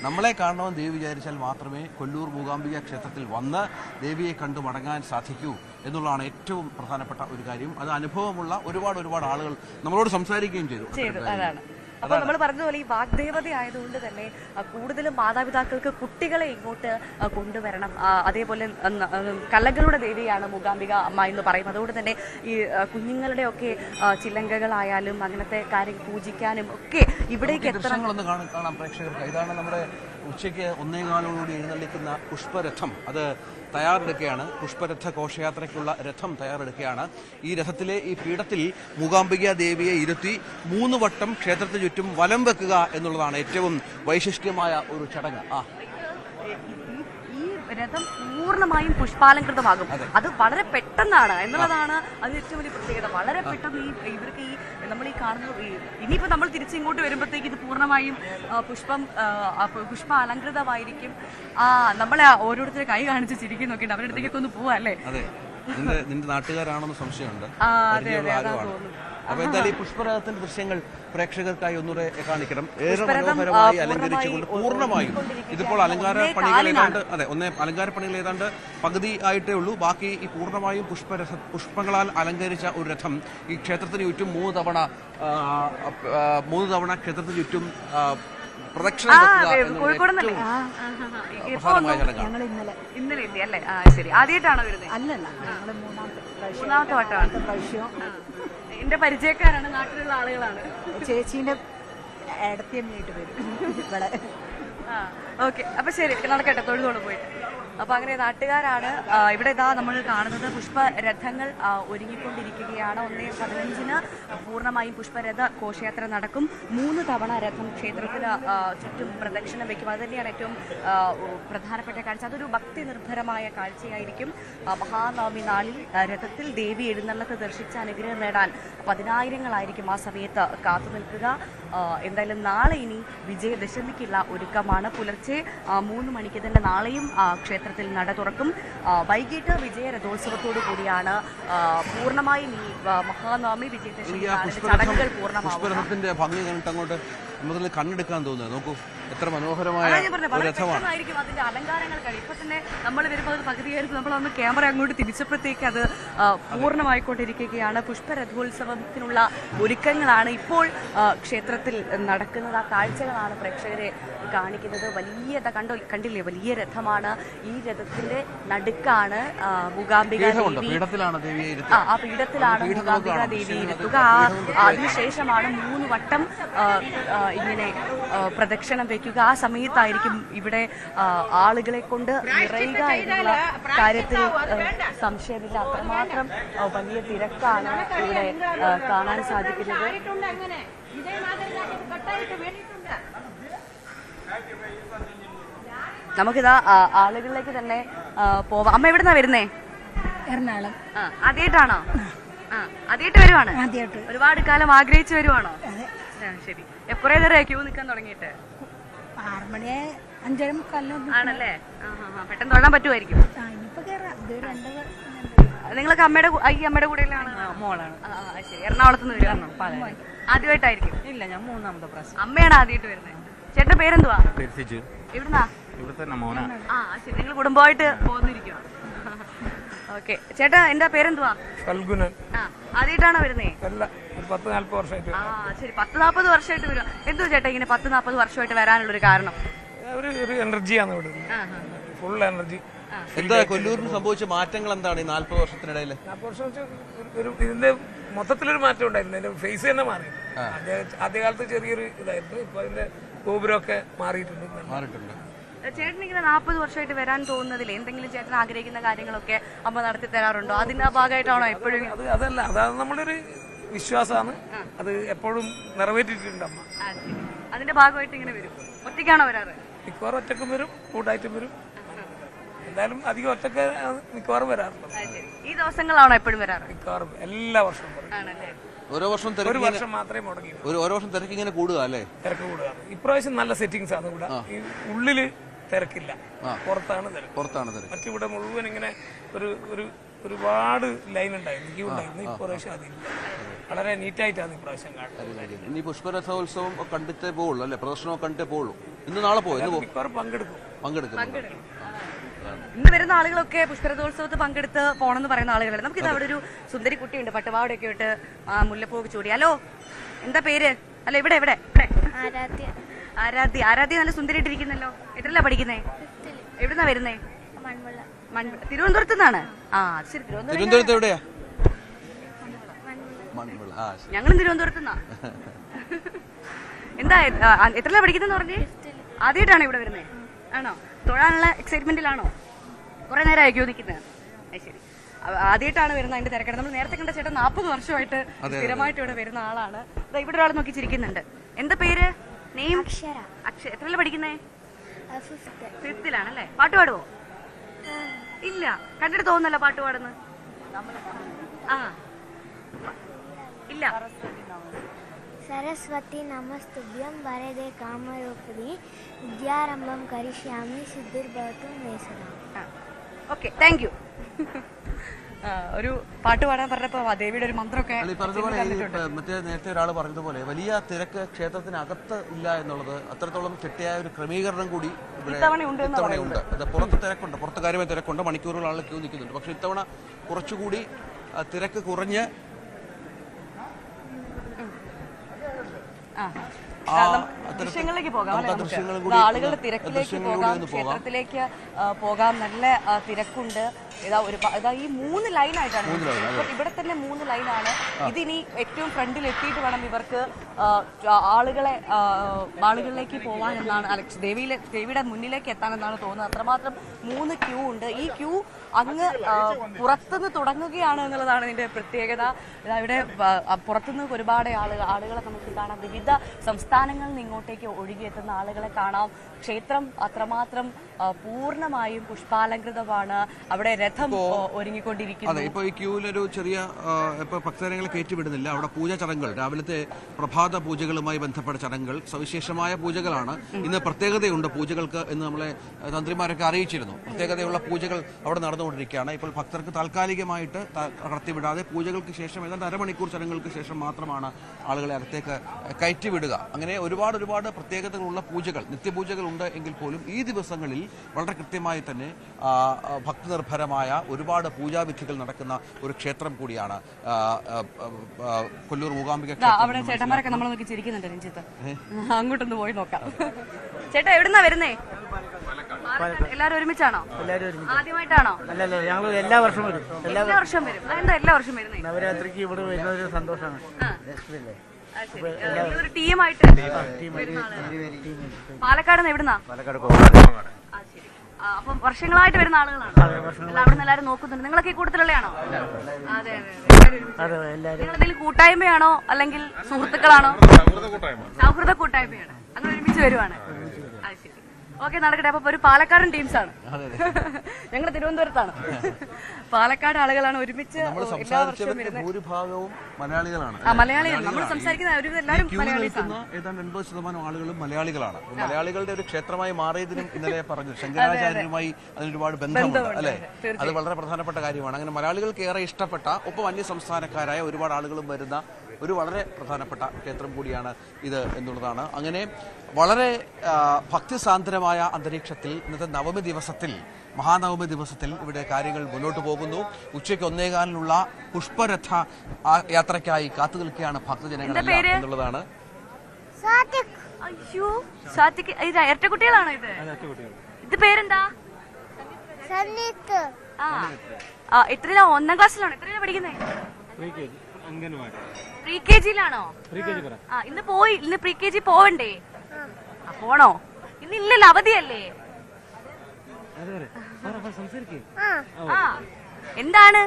നമ്മളെ കാണണമെന്ന് ദേവി വിചാരിച്ചാൽ മാത്രമേ കൊല്ലൂർ മൂകാംബിക ക്ഷേത്രത്തിൽ വന്ന് ദേവിയെ കണ്ടു മടങ്ങാൻ സാധിക്കൂ എന്നുള്ളതാണ് ഏറ്റവും പ്രധാനപ്പെട്ട ഒരു കാര്യം. അത് അനുഭവമുള്ള ഒരുപാട് ആളുകൾ നമ്മളോട് സംസാരിക്കുകയും ചെയ്തു. അതാണ്. അപ്പൊ നമ്മൾ പറഞ്ഞതുപോലെ ഈ വാഗ്ദേവത ആയതുകൊണ്ട് തന്നെ കൂടുതലും മാതാപിതാക്കൾക്ക് കുട്ടികളെ ഇങ്ങോട്ട് കൊണ്ടുവരണം. അതേപോലെ കലകളുടെ ദേവിയാണ് മൂകാംബിക അമ്മ എന്ന് പറയും. അതുകൊണ്ട് തന്നെ ഈ കുഞ്ഞുങ്ങളുടെയൊക്കെ ചിലങ്കകളായാലും അങ്ങനത്തെ കാര്യങ്ങൾ പൂജിക്കാനും ഒക്കെ ഇവിടേക്ക് ദൃശ്യങ്ങളൊന്ന് കാണാം പ്രേക്ഷകർക്ക്. ഇതാണ് നമ്മുടെ ഉച്ചയ്ക്ക് 1:15 എഴുന്നള്ളിക്കുന്ന പുഷ്പരഥം. അത് തയ്യാറെടുക്കുകയാണ്. പുഷ്പരഥ ഘോഷയാത്രയ്ക്കുള്ള രഥം തയ്യാറെടുക്കുകയാണ്. ഈ രഥത്തിലെ ഈ പീഠത്തിൽ മൂകാംബിക ദേവിയെ ഇരുത്തി 3 വട്ടം ക്ഷേത്രത്തിന് ചുറ്റും വലം വെക്കുക എന്നുള്ളതാണ് ഏറ്റവും വൈശിഷ്ട്യമായ ഒരു ചടങ്ങ്. ഈ രഥം പൂർണ്ണമായും പുഷ്പാലങ്കൃതമാകും. അത് വളരെ പെട്ടെന്നാണ് എന്നുള്ളതാണ് അതിന് ഏറ്റവും വലിയ പ്രത്യേകത. വളരെ പെട്ടെന്ന് ഇവർക്ക് ഈ നമ്മൾ ഈ കാണുന്ന ഇനിയിപ്പോ നമ്മൾ തിരിച്ചിങ്ങോട്ട് വരുമ്പോഴത്തേക്ക് ഇത് പൂർണ്ണമായും പുഷ്പ അലങ്കൃതമായിരിക്കും. നമ്മളെ ഓരോരുത്തരെ കൈ കാണിച്ച് ചിരിക്കും നോക്കിയിട്ട് അവരുടെ അടുത്തേക്കൊക്കെ ഒന്ന് പോവാ, അല്ലേ? നിന്റെ നാട്ടുകാരാണെന്ന് സംശയമുണ്ട്. അപ്പൊ എന്തായാലും ഈ പുഷ്പരഥത്തിന്റെ ദൃശ്യങ്ങൾ പ്രേക്ഷകർക്കായി ഒന്നുകൂടെ കാണിക്കണം. ഏറെ മനോഹരമായി അലങ്കരിച്ചുകൊണ്ട് പൂർണ്ണമായും ഇതിപ്പോൾ അലങ്കാര പണികൾ ഏതാണ്ട് പകുതി ആയിട്ടേ ഉള്ളൂ. ബാക്കി ഈ പൂർണ്ണമായും പുഷ്പങ്ങളാൽ അലങ്കരിച്ച ഒരു രഥം ഈ ക്ഷേത്രത്തിന് ചുറ്റും 3 തവണ ക്ഷേത്രത്തിന് ചുറ്റും പ്രദക്ഷിണം ഇന്നലെ എത്തി അല്ലേ? ശരി. ആദ്യമായിട്ടാണോ വരുന്നത്? അല്ലല്ല, മൂന്നാമത്തെ വട്ടമാണ്. എന്റെ പരിചയക്കാരാണ്, നാട്ടിലുള്ള ആളുകളാണ്. ചേച്ചീന്റെ ഇടത്തിയമ്മയായിട്ട് വരും ഇവിടെ. ഓക്കെ, അപ്പൊ ശരി, നടക്കട്ടെ, തൊഴുതോട് പോയിട്ട്. അപ്പൊ അങ്ങനെ നാട്ടുകാരാണ്. ഇവിടെ ഇതാ നമ്മൾ കാണുന്നത് പുഷ്പരഥങ്ങൾ ഒരുങ്ങിക്കൊണ്ടിരിക്കുകയാണ്. 1:15 പൂർണ്ണമായും പുഷ്പരഥ ഘോഷയാത്ര നടക്കും. 3 തവണ രഥം ക്ഷേത്രത്തിന് ചുറ്റും പ്രദക്ഷിണം വയ്ക്കും. അത് തന്നെയാണ് ഏറ്റവും പ്രധാനപ്പെട്ട കാഴ്ച. അതൊരു ഭക്തി നിർഭരമായ കാഴ്ചയായിരിക്കും. മഹാനവമി നാളിൽ രഥത്തിൽ ദേവി എഴുന്നള്ളത്ത് ദർശിച്ച അനുഗ്രഹം നേടാൻ 10,000-ങ്ങളായിരിക്കും ആ സമയത്ത് കാത്തു നിൽക്കുക. എന്തായാലും നാളെ ഇനി വിജയദശമിക്കുള്ള ഒരുക്കമാണ്. പുലർച്ചെ 3 മണിക്ക് തന്നെ നാളെയും ക്ഷേത്രത്തിൽ നട തുറക്കും. വൈകിട്ട് വിജയരഥോത്സവത്തോടു കൂടിയാണ് പൂർണ്ണമായും ഈ മഹാനവമി വിജയദശമി ചടങ്ങുകൾ പൂർണ്ണമാവും. പുഷ്പരഥത്തിന്റെ ഭംഗി കണ്ടിട്ട് അങ്ങോട്ട് മുതൽ കണ്ണെടുക്കാൻ തോന്നുന്നത്. നോക്കൂ, എത്ര മനോഹരമായ രഥമാണ്. അതിന്റെ അലങ്കാരങ്ങൾ കഴിയും. ഇപ്പൊ തന്നെ നമ്മൾ വരുമ്പോൾ അത് പകുതിയായിരുന്നു. നമ്മളൊന്ന് ക്യാമറ അങ്ങോട്ട് തിരിച്ചപ്പോഴത്തേക്ക് അത് പൂർണ്ണമായിക്കൊണ്ടിരിക്കുകയാണ്. പുഷ്പരഥോത്സവത്തിനുള്ള ഒരുക്കങ്ങളാണ് ഇപ്പോൾ ക്ഷേത്രത്തിൽ നടക്കുന്നത്. ആ കാഴ്ചകളാണ് പ്രേക്ഷകരെ കാണിക്കുന്നത്. കണ്ടില്ലേ, വലിയ രഥമാണ്. ഈ രഥത്തിന്റെ നടുക്കാണ് മൂകാംബിക ദേവി. ആ പീഠത്തിലാണ് മൂകാംബിക ദേവി ഇരുത്തുക. അതിനുശേഷമാണ് 3 വട്ടം ഇങ്ങനെ പ്രദക്ഷിണം വയ്ക്കുക. ആ സമയത്തായിരിക്കും ഇവിടെ ആളുകളെ കൊണ്ട് നിറയുക എന്നുള്ള കാര്യത്തിൽ സംശയമില്ല. അത്രമാത്രം വലിയ തിരക്കാണ് ഇവിടെ കാണാൻ സാധിക്കുന്നത്. നമുക്കിതാ ആളുകളിലേക്ക് തന്നെ പോവാം. അമ്മ എവിടുന്നാ വരുന്നേ? എറണാകുളം. ആദ്യമായിട്ടാണോ? ആദ്യമായിട്ട് വരുവാണ്? ഒരുപാട് കാലം ആഗ്രഹിച്ചു വരുവാണോ? ശരി. കുറെ നേരം ക്യൂ നിൽക്കാൻ തുടങ്ങിയിട്ട്? 6 മണി 5:45 ആണല്ലേ? പെട്ടെന്ന് തൊഴാൻ പറ്റുമായിരിക്കും. നിങ്ങളൊക്കെ അമ്മയുടെ കൂടെയാണ്? മോളാണ്. ശരി. എറണാകുളത്ത് നിന്ന് വരുവാണോ? ആദ്യമായിട്ടായിരിക്കും? ഇല്ല, ഞാൻ 3ാമത്തെ പ്രാവശ്യം. അമ്മയാണ് ആദ്യമായിട്ട് വരുന്നത്. ചേട്ടന്റെ പേരെന്തുവാ? എവിടുന്നാ? ശരി. നിങ്ങൾ കുടുംബമായിട്ട് പോന്നിരിക്കുക. ഓക്കെ. ചേട്ടാ, എന്റെ പേരെന്തുവാ? ആദ്യമായിട്ടാണോ വരുന്നേ? 10-40 വർഷമായിട്ട്. ശരി. 10-40 വർഷമായിട്ട് വരും. എന്തോ ചേട്ടാ ഇങ്ങനെ 10-40 വർഷമായിട്ട് വരാനുള്ളൊരു കാരണം? ഒരു എനർജിയാണ് ഇവിടെ, ഫുൾ എനർജി. എന്താ കൊല്ലൂരിന് സംഭവിച്ച മാറ്റങ്ങൾ എന്താണ് ഈ 40 വർഷത്തിനിടയിൽ? 40 വർഷം ഇതിന്റെ മൊത്തത്തിലൊരു മാറ്റം ഉണ്ടായിരുന്നു. അതിന്റെ ഫേസ് തന്നെ മാറി. ആദ്യകാലത്ത് ചെറിയൊരു ഇതായിരുന്നു. ഇപ്പൊ അതിന്റെ ഗോപുരമൊക്കെ മാറിയിട്ടുണ്ട്. ചേട്ടൻ ഇങ്ങനെ 40 വർഷമായിട്ട് വരാൻ തോന്നുന്നതിൽ എന്തെങ്കിലും ചേട്ടൻ ആഗ്രഹിക്കുന്ന കാര്യങ്ങളൊക്കെ അമ്മ നടത്തി തരാറുണ്ടോ? അതിന്റെ ഭാഗമായിട്ടാണോ എപ്പോഴും? അതല്ല, അതാണ് നമ്മളൊരു വിശ്വാസമാണ്. അത് എപ്പോഴും നിറവേറ്റിട്ടുണ്ട് അമ്മ. അതിന്റെ ഭാഗമായിട്ട് ഇങ്ങനെ വരും. ഒറ്റയ്ക്കാണോ വരാറ്? മിക്കവാറും ഒറ്റക്കും വരും, കൂട്ടായിട്ടും വരും. എന്തായാലും അധികം ഒറ്റക്ക് മിക്കവാറും വരാറുള്ളത്. ഈ ദിവസങ്ങളാണോ എപ്പോഴും വരാറ്? മിക്കവാറും എല്ലാ വർഷവും വരും. ഓരോ വർഷം ഒരു വർഷം മാത്രമേ മുടങ്ങി. ഓരോ വർഷം തിരക്ക് ഇങ്ങനെ കൂടുക അല്ലേ? തിരക്ക് കൂടുക. ഇപ്രാവശ്യം നല്ല സെറ്റിങ്സ് ആണ് ഇവിടെ. ഈ ഉള്ളില് തിരക്കില്ല, പുറത്താണ് തിരക്ക്. മറ്റിവിടെ മുഴുവൻ ഇങ്ങനെ ഒരുപാട് ലൈൻ ഉണ്ടായിരുന്നു, ക്യൂ ഉണ്ടായിരുന്നു. ഇപ്രാവശ്യം അതില്ല, വളരെ നീറ്റായിട്ടാണ് ഇപ്രാവശ്യം കാണുന്നത്. ഇനി പുഷ്പരഥോത്സവം കണ്ടിട്ടേ പോകുള്ളൂ അല്ലേ? പ്രദർശനം കണ്ടിട്ടേ പോകുള്ളൂ. ഇന്ന് നാളെ പോകും, മിക്കവാറും പങ്കെടുക്കും. ഇന്ന് വരുന്ന ആളുകളൊക്കെ പുഷ്പരഥോത്സവത്തിൽ പങ്കെടുത്ത് പോണെന്ന് പറയുന്ന ആളുകളാണ്. നമുക്കിത് അവിടെ ഒരു സുന്ദരി കുട്ടിയുണ്ട്, പട്ടുപാവടയൊക്കെ ഇട്ട് മുല്ലപ്പൂവ് ചൂടി. ഹലോ, എന്താ പേര്? അല്ല, ഇവിടെ ആരാധ്യ നല്ല സുന്ദരിയായിട്ടിരിക്കുന്നല്ലോ. എത്രല്ല പഠിക്കുന്നേ? എവിടുന്നാ വരുന്നേ? തിരുവനന്തപുരത്ത് നിന്നാണ്. ശരി. തിരുവനന്തപുരത്ത് എവിടെയാ? ഞങ്ങളും തിരുവനന്തപുരത്ത് നിന്നാ. എന്താ എത്രല്ല പഠിക്കുന്നെന്ന് പറഞ്ഞേ? ആദ്യമായിട്ടാണ് ഇവിടെ വരുന്നേ? ആണോ? തൊഴാനുള്ള എക്സൈറ്റ്മെന്റിലാണോ? കുറെ നേരം ആയിരിക്കും നിൽക്കുന്നത്. ശരി, ആദ്യമായിട്ടാണ് വരുന്നത്. അതിന്റെ തിരക്കാണ്. നമ്മൾ നേരത്തെ കണ്ട ചേട്ടൻ 40 വർഷമായിട്ട് സ്ഥിരമായിട്ട് ഇവിടെ വരുന്ന ആളാണ്. ഇവിടെ ഒരാൾ നോക്കി ചിരിക്കുന്നുണ്ട്. എന്താ പേര്? നെയിം? അക്ഷര. എത്രയല്ല പഠിക്കുന്നേ? 5th-ലാണല്ലേ? പാട്ട് പാടുവോ? ഇല്ല, കണ്ടിട്ട് തോന്നുന്നല്ലോ പാട്ട് പാടുന്നു. ഇല്ല. सरस्वती नमस्तुभ्यं वरदे कामरूपिणी विद्यारंभं करिष्यामि सिद्धिर्भवतु मे सदा. Okay, thank you. ഒരു പാട്ട് പാടാൻ പറഞ്ഞപ്പോ ദേവിയുടെ ഒരു മന്ത്രമൊക്കെ മറ്റേ നേരത്തെ ഒരാൾ പറഞ്ഞതുപോലെ വലിയ തിരക്ക് ക്ഷേത്രത്തിനകത്ത് ഇല്ല എന്നുള്ളത് അത്രത്തോളം ചിട്ടയായ ഒരു ക്രമീകരണം കൂടി ഇത്തവണയുണ്ട്. പുറത്ത് തിരക്കുണ്ട്, പുറത്ത് കാര്യമായ തിരക്കുണ്ട്, മണിക്കൂറുകൾ ആളുകൾ ക്യൂ നിൽക്കുന്നുണ്ട്. പക്ഷെ ഇത്തവണ കുറച്ചുകൂടി തിരക്ക് കുറഞ്ഞ് ദൃശ്യങ്ങളിലേക്ക് പോകാം. ആളുകളുടെ തിരക്കിലേക്ക് പോകാം, ക്ഷേത്രത്തിലേക്ക് പോകാം. നല്ല തിരക്കുണ്ട്. ഇതാ ഈ 3 ലൈനായിട്ടാണ്. ഇവിടെ തന്നെ 3 ലൈനാണ്. ഇതിനി ഏറ്റവും ഫ്രണ്ടിൽ എത്തിയിട്ട് വേണം ഇവർക്ക് ആളുകളിലേക്ക് പോവാൻ എന്നാണ്, ദേവിയുടെ മുന്നിലേക്ക് എത്താനെന്നാണ് തോന്നുന്നത്. അത്രമാത്രം 3 ക്യൂ ഉണ്ട്. ഈ ക്യൂ അങ്ങ് പുറത്തുനിന്ന് തുടങ്ങുകയാണ് എന്നുള്ളതാണ് ഇതിന്റെ പ്രത്യേകത. ഇവിടെ പുറത്തുനിന്ന് ഒരുപാട് ആളുകളെ നമുക്ക് കാണാം. വിവിധ സംസ്ഥാനങ്ങളിൽ നിന്ന് ഇങ്ങോട്ടേക്ക് ഒഴുകിയെത്തുന്ന ആളുകളെ കാണാം. ക്ഷേത്രം അത്രമാത്രം പൂർണ്ണമായും പുഷ്പാലങ്കൃതമാണ്. അവിടെ രഥം ഒരുങ്ങിക്കൊണ്ടിരിക്കുന്നു. അതെ, ഇപ്പൊ ഈ ക്യൂവിലൊരു ചെറിയ ഭക്തജനങ്ങളെ കയറ്റിവിടുന്നില്ല. അവിടെ പൂജ ചടങ്ങുകൾ, രാവിലത്തെ പ്രഭാത പൂജകളുമായി ബന്ധപ്പെട്ട ചടങ്ങുകൾ, സവിശേഷമായ പൂജകളാണ്. ഇന്ന് പ്രത്യേകതയുണ്ട് പൂജകൾക്ക് എന്ന് നമ്മളെ തന്ത്രിമാരൊക്കെ അറിയിച്ചിരുന്നു. പ്രത്യേകതയുള്ള പൂജകൾ അവിടെ നടന്നുകൊണ്ടിരിക്കുകയാണ്. ഇപ്പോൾ ഭക്തർക്ക് താൽക്കാലികമായിട്ട് കടത്തിവിടാതെ പൂജകൾക്ക് ശേഷം ഏതാണ്ട് അരമണിക്കൂർ ചടങ്ങുകൾക്ക് ശേഷം മാത്രമാണ് ആളുകളെ അകത്തേക്ക് കയറ്റിവിടുക. അങ്ങനെ ഒരുപാട് പ്രത്യേകതകളുള്ള പൂജകൾ, നിത്യപൂജകൾ ഉണ്ട് എങ്കിൽ പോലും ഈ ദിവസങ്ങളിൽ വളരെ കൃത്യമായി തന്നെ ഭക്തിനിർഭരമായ ഒരുപാട് പൂജാവിധികൾ നടക്കുന്ന ഒരു ക്ഷേത്രം കൂടിയാണ് കൊല്ലൂർ മൂകാംബിക ക്ഷേത്രം. അവിടെ ചേട്ടന്മാരൊക്കെ നമ്മൾ നോക്കി ചിരിക്കുന്നുണ്ട്. രഞ്ജിത്ത്, അങ്ങോട്ടൊന്ന് പോയി നോക്കാം. ചേട്ടാ, എവിടുന്നാ വരുന്നേ? എല്ലാവരും ഒരുമിച്ചാണോ? ആദ്യമായിട്ടാണോ? അല്ലല്ല, ഞങ്ങൾ എല്ലാ വർഷവും വരും. എല്ലാ വർഷവും വരും. അതെന്താ എല്ലാ വർഷവും വരുന്നേ? നവരാത്രിക്ക് ഇവിടെ വരുന്ന ഒരു സന്തോഷമാണ്. ഒരു ടീമായിട്ട് പാലക്കാട് നിന്ന് എവിടുന്നാ? അപ്പം വർഷങ്ങളായിട്ട് വരുന്ന ആളുകളാണ്. അവിടെ എല്ലാവരും നോക്കുന്നുണ്ട്. നിങ്ങളൊക്കെ ഈ കൂട്ടത്തിലുള്ളയാണോ? അതെ. നിങ്ങൾ എന്തെങ്കിലും കൂട്ടായ്മയാണോ അല്ലെങ്കിൽ സുഹൃത്തുക്കളാണോ? സൗഹൃദ കൂട്ടായ്മയാണ്. അങ്ങനെ ഒരുമിച്ച് വരുവാണ്. ഓക്കെ, നടക്കട്ടെ. അപ്പൊ ഒരു പാലക്കാടൻ ടീംസാണ്. ഞങ്ങൾ തിരുവനന്തപുരത്താണ്. പാലക്കാട് ആളുകളാണ് ഒരുമിച്ച് എല്ലാ വർഷവും വരുന്നത്. ഭൂരിഭാഗവും മലയാളികളാണ്. നമ്മൾ സംസാരിക്കുന്ന എല്ലാവരും മലയാളീസാണ്. ഏതാണ്ട് 80% ആളുകളും മലയാളികളാണ്. മലയാളികളുടെ ഒരു ക്ഷേത്രമായി മാറിയതിനും ഇന്നലെ പറഞ്ഞു ശങ്കരാചാര്യരുമായി അതിനൊരുപാട് ബന്ധമുണ്ട് അല്ലെ? അത് വളരെ പ്രധാനപ്പെട്ട കാര്യമാണ്. അങ്ങനെ മലയാളികൾക്ക് ഏറെ ഇഷ്ടപ്പെട്ട, ഒപ്പം അന്യ സംസ്ഥാനക്കാരായ ഒരുപാട് ആളുകളും വരുന്ന ഒരു വളരെ പ്രധാനപ്പെട്ട ക്ഷേത്രം കൂടിയാണ് ഇത് എന്നുള്ളതാണ്. അങ്ങനെ വളരെ ഭക്തിസാന്ദ്രമായ അന്തരീക്ഷത്തിൽ ഇന്നത്തെ മഹാനവമി ദിവസത്തിൽ ഇവിടെ കാര്യങ്ങൾ മുന്നോട്ട് പോകുന്നു. ഉച്ചയ്ക്ക് 1:15 പുഷ്പരഥ യാത്രയ്ക്കായി കാത്തു നിൽക്കുകയാണ് ഭക്തജനങ്ങൾ എന്നുള്ളതാണ്. ഇരട്ടക്കുട്ടികളാണോ ഇത്? ഇത് പേരെന്താ? എത്രയിലാ? 1ാം ക്ലാസ്സിലാണോ? എത്രയിലാ പഠിക്കുന്നേ? പ്രീ കെ ജിയിലാണോ? ഇന്ന് പ്രീ കെ ജി പോവണ്ടേ? പോണോ? ഇന്നില്ലല്ലോ, അവധിയല്ലേ? എന്താണ്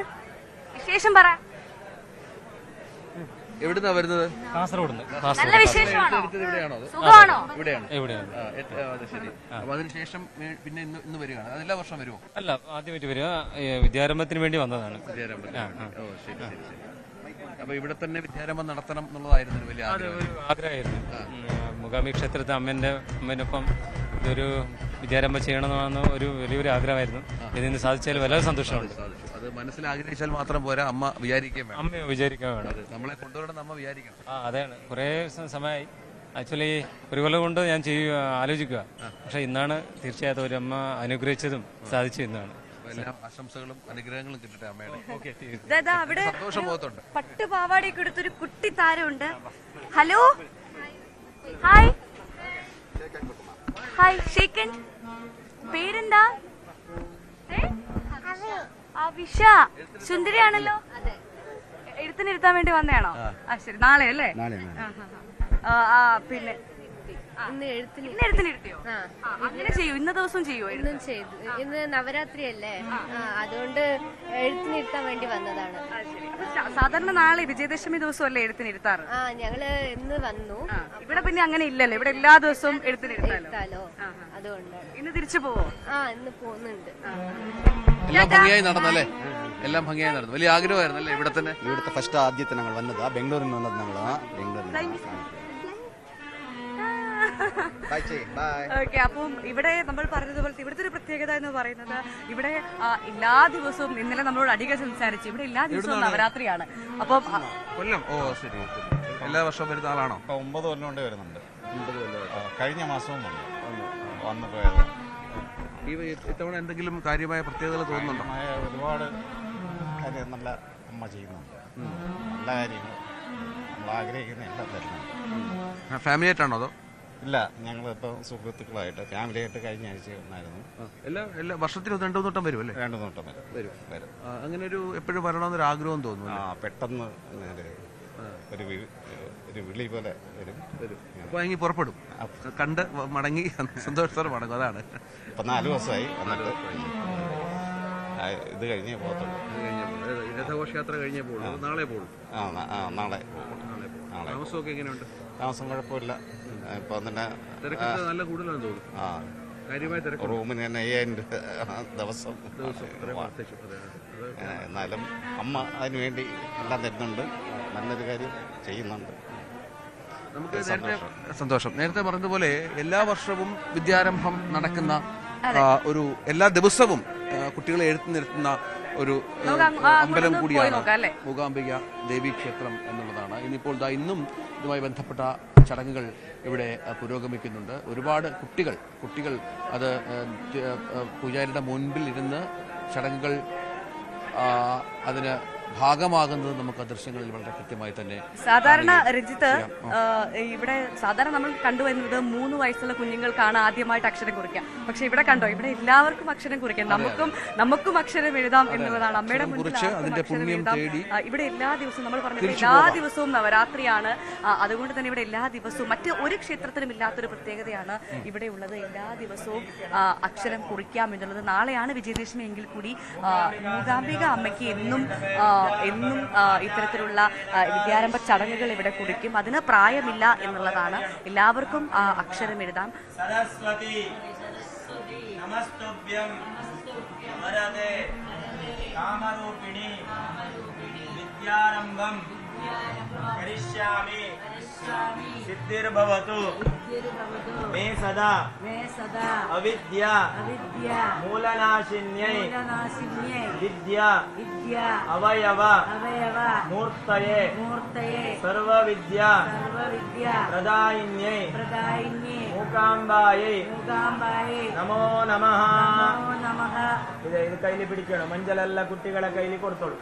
വിശേഷം? പറ. എവിടുന്നാ വരുന്നത്? കാസർഗോഡ്. നല്ല വിശേഷമാണോ? ഇവിടെയാണോ? സുഖമാണോ? ഇവിടെയാണ്. എവിടെയാണ്? അത് ശരി. അപ്പൊ അതിനുശേഷം പിന്നെ ഇന്ന് വരികയാണ്. അത് എല്ലാ വർഷം വരുമോ? അല്ല, ആദ്യമായിട്ട് വരിക. വിദ്യാരംഭത്തിന് വേണ്ടി വന്നതാണ്. ഓ ശരി ശരി ശരി. അപ്പൊ ഇവിടെ തന്നെ വിദ്യാരംഭം നടത്തണം എന്നുള്ളതായിരുന്നു ഒരു വലിയ അത് ഒരു ആഗ്രഹമായിരുന്നു. മൂകാംബിക ക്ഷേത്രത്തിൽ അമ്മേനൊപ്പം ഇതൊരു വിദ്യാരംഭം ചെയ്യണമെന്ന് ഒരു വലിയൊരു ആഗ്രഹമായിരുന്നു. ഇതിന് സാധിച്ചാൽ വളരെ സന്തോഷമുണ്ട്. അത് മനസ്സിൽ ആഗ്രഹിച്ചാൽ മാത്രം പോരാ, അമ്മ വിചാരിക്കുകയും വേണം. അമ്മ വിചാരിക്കാൻ വേണം. നമ്മളെ കൊണ്ടുവരണം, അമ്മ വിചാരിക്കണം. അതാണ്. കുറേ സമയമായി ആക്ച്വലി ഒരു കൊല്ലം കൊണ്ട് ഞാൻ ആലോചിക്കുക. പക്ഷെ ഇന്നാണ് തീർച്ചയായിട്ടും ഒരു അമ്മ അനുഗ്രഹിച്ചതും സാധിച്ചു ഇന്നാണ്. എല്ലാ ആശംസകളും അനുഗ്രഹങ്ങളും കിട്ടട്ടെ അമ്മയുടെ. അവിടെ സന്തോഷം പോകത്തുണ്ട്. പട്ട് പാവാടയൊക്കെ എടുത്തൊരു കുട്ടി താരമുണ്ട്. Hello, hi hi. ഷേക്കൻ, പേരെന്താ? അവിഷ. സുന്ദരിയാണല്ലോ. എഴുത്തിനിരുത്താൻ വേണ്ടി വന്നതാണോ? ശരി. നാളെ അല്ലേ? പിന്നെ ഇന്ന് എഴുത്തിനിരുത്തിയോ? അങ്ങനെ ചെയ്യൂ? ഇന്ന ദിവസം ചെയ്യോ? ഇന്നും ചെയ്തു. ഇന്ന് നവരാത്രി അല്ലേ, അതുകൊണ്ട് എഴുത്തിനിരുത്താൻ വേണ്ടി വന്നതാണ്. സാധാരണ നാളെ വിജയദശമി ദിവസം അല്ലേ എഴുത്തിനിരുത്താറ്? ഞങ്ങള് ഇന്ന് വന്നു. ഇവിടെ പിന്നെ അങ്ങനെ ഇല്ലല്ലോ, ഇവിടെ എല്ലാ ദിവസവും എഴുത്തിനിരുത്താലോ. അതുകൊണ്ടാണ്. ഇന്ന് തിരിച്ചു പോവോ? ഇന്ന് പോകുന്നുണ്ട്. എല്ലാം ഭംഗിയായി നടന്നല്ലേ? എല്ലാം ഭംഗിയായി നടന്നു. വലിയ ആഗ്രഹമായിരുന്നു അല്ലേ ഇവിടെ തന്നെ? ഇവിടുത്തെ ഫസ്റ്റ് ആദ്യത്തെ ഞങ്ങൾ വന്നതാ, ബംഗളൂരിൽ നിന്ന് വന്നത്. ഞങ്ങൾ ബംഗളൂരിൽ. ഓക്കെ. അപ്പം ഇവിടെ നമ്മൾ പറഞ്ഞതുപോലെ ഇവിടുത്തെ ഒരു പ്രത്യേകത എന്ന് പറയുന്നത് ഇവിടെ എല്ലാ ദിവസവും, ഇന്നലെ നമ്മളോട് അധികം സംസാരിച്ചു, ഇവിടെ എല്ലാ ദിവസവും നവരാത്രിയാണ്. അപ്പം കൊല്ലം. ഓ ശരി. എല്ലാ വർഷവും വരുന്ന ആളാണോ? 9 കൊല്ലം കൊണ്ട് വരുന്നുണ്ട്. 9 കൊല്ലം. കഴിഞ്ഞ മാസവും വന്നു പോയത്. ഇത്തവണ എന്തെങ്കിലും കാര്യമായ പ്രത്യേകതകൾ തോന്നുന്നുണ്ടോ? ഒരുപാട് കാര്യം നല്ല അമ്മ ചെയ്യുന്നുണ്ട്. നല്ല കാര്യങ്ങൾ നമ്മൾ ആഗ്രഹിക്കുന്ന എല്ലാം തരുന്നുണ്ട്. ഫാമിലി ആയിട്ടാണോ അതോ? ഇല്ല, ഞങ്ങളിപ്പോൾ സുഹൃത്തുക്കളായിട്ട് ഫാമിലിയായിട്ട് കഴിഞ്ഞ ആഴ്ച വന്നായിരുന്നു. എല്ലാ വർഷത്തിൽ 2 വട്ടം വരും അല്ലേ? 2 വട്ടം വരും. അങ്ങനെ ഒരു എപ്പോഴും വരണമെന്നൊരു ആഗ്രഹം തോന്നുന്നു. പെട്ടെന്ന് ഒരു വിളി പോലെ വരും. അപ്പോൾ അങ്ങ് പുറപ്പെടും, കണ്ട് മടങ്ങി സന്തോഷത്തോടെ മടങ്ങും. അതാണ്. ഇപ്പം 4 ദിവസമായി വന്നിട്ട്. ഇത് കഴിഞ്ഞേ പോകത്തുള്ളൂ. രഥഘോഷയാത്ര കഴിഞ്ഞേ പോകുള്ളൂ. നാളെ പോകും. നാളെ. താമസമൊക്കെ എങ്ങനെയുണ്ട്? താമസം കുഴപ്പമില്ല. ഇപ്പം തന്നെ നല്ല കൂടുതലാണെന്ന് തോന്നുന്നു. റൂമിന് തന്നെ 5000 ദിവസം. എന്നാലും അമ്മ അതിനുവേണ്ടി എല്ലാം തരുന്നുണ്ട്. നല്ലൊരു കാര്യം ചെയ്യുന്നുണ്ട്. നമുക്ക് സന്തോഷം. നേരത്തെ പറഞ്ഞതുപോലെ എല്ലാ വർഷവും വിദ്യാരംഭം നടക്കുന്ന എല്ലാ ദിവസവും കുട്ടികളെ എഴുത്തി നിർത്തുന്ന ഒരു അമ്പലം കൂടിയാണ് മൂകാംബിക ദേവീക്ഷേത്രം എന്നുള്ളതാണ്. ഇന്നിപ്പോൾ ഇന്നും ഇതുമായി ബന്ധപ്പെട്ട ചടങ്ങുകൾ ഇവിടെ പുരോഗമിക്കുന്നുണ്ട്. ഒരുപാട് കുട്ടികൾ അത് പൂജാരിയുടെ മുൻപിൽ ഇരുന്ന് ചടങ്ങുകൾ അതിന് ഭാഗമാകുന്നത് നമുക്ക് ആ ദൃശ്യങ്ങളിൽ വളരെ കൃത്യമായി തന്നെ. സാധാരണ രഞ്ജിത്ത്, ഇവിടെ സാധാരണ നമ്മൾ കണ്ടുവരുന്നത് 3 വയസ്സുള്ള കുഞ്ഞുങ്ങൾക്കാണ് ആദ്യമായിട്ട് അക്ഷരം കുറിക്കുക. പക്ഷെ ഇവിടെ കണ്ടോ, ഇവിടെ എല്ലാവർക്കും അക്ഷരം കുറിക്കാം. നമുക്കും അക്ഷരം എഴുതാം എന്നുള്ളതാണ്. അമ്മയുടെ മുന്നിൽ ഇവിടെ എല്ലാ ദിവസവും നമ്മൾ പറഞ്ഞ എല്ലാ ദിവസവും നവരാത്രിയാണ്. അതുകൊണ്ട് തന്നെ ഇവിടെ എല്ലാ ദിവസവും മറ്റ് ഒരു ക്ഷേത്രത്തിനും ഇല്ലാത്തൊരു പ്രത്യേകതയാണ് ഇവിടെ ഉള്ളത്. എല്ലാ ദിവസവും അക്ഷരം കുറിക്കാം എന്നുള്ളത്. നാളെയാണ് വിജയദശമി എങ്കിൽ കൂടി മൂകാംബിക അമ്മയ്ക്ക് എന്നും ഇത്തരത്തിലുള്ള വിദ്യാരംഭ ചടങ്ങുകൾ ഇവിടെ കുറിക്കും. അതിന് പ്രായമില്ല എന്നുള്ളതാണ്. എല്ലാവർക്കും അക്ഷരം എഴുതാം. സരസ്വതി നമസ്തുഭ്യം വരദേ കാമരൂപിണി വിദ്യാരംഭം കരിഷ്യാമി സിദ്ധിർഭവതു मे सदा अविद्या मूलनाशिन्यै विद्या अवयव मूर्तये सर्वविद्या प्रदायिन्यै मूकाम्बायै नमो नमः. ഇത് കയ്യിൽ പിടിക്കണം. മഞ്ചലെല്ലാം കുട്ടികളെ കയ്യിൽ കൊടുത്തോളൂ.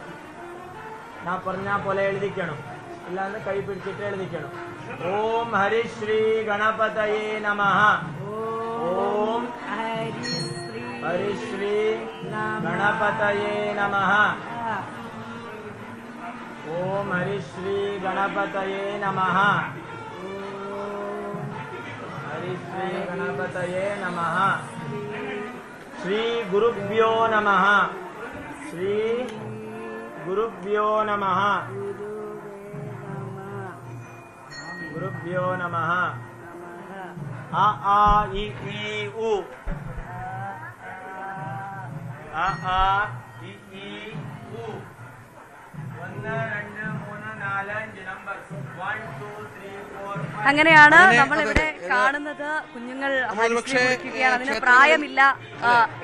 ഞാൻ പറഞ്ഞ പോലെ എഴുതിക്കണം. ഇല്ലാന്ന് കൈ പിടിച്ചിട്ട് എഴുതിക്കണം. ഓം ഹരിശ്രീ ഗണപതയേ നമഃ. ഓം ഹരിശ്രീ ഗണപതയേ നമഃ. ഓം ഹരിശ്രീ ഗണപതയേ നമഃ. ഹരിശ്രീ ഗണപതയേ നമഃ. ശ്രീ ഗുരുഭ്യോ നമഃ. ശ്രീ ഗുരുഭ്യോ നമഃ. ഗുരുഭ്യോ നമഃ. അ ആ ഇ ഈ ഉ. അ ആ ഇ ഈ ഉ. 1 2 3 4 5 നമ്പർ 1 2 3 4 5. അങ്ങനെയാണ് നമ്മൾ ഇവിടെ കാണുന്നത്. കുഞ്ഞുങ്ങൾ അതിന് പ്രായമില്ല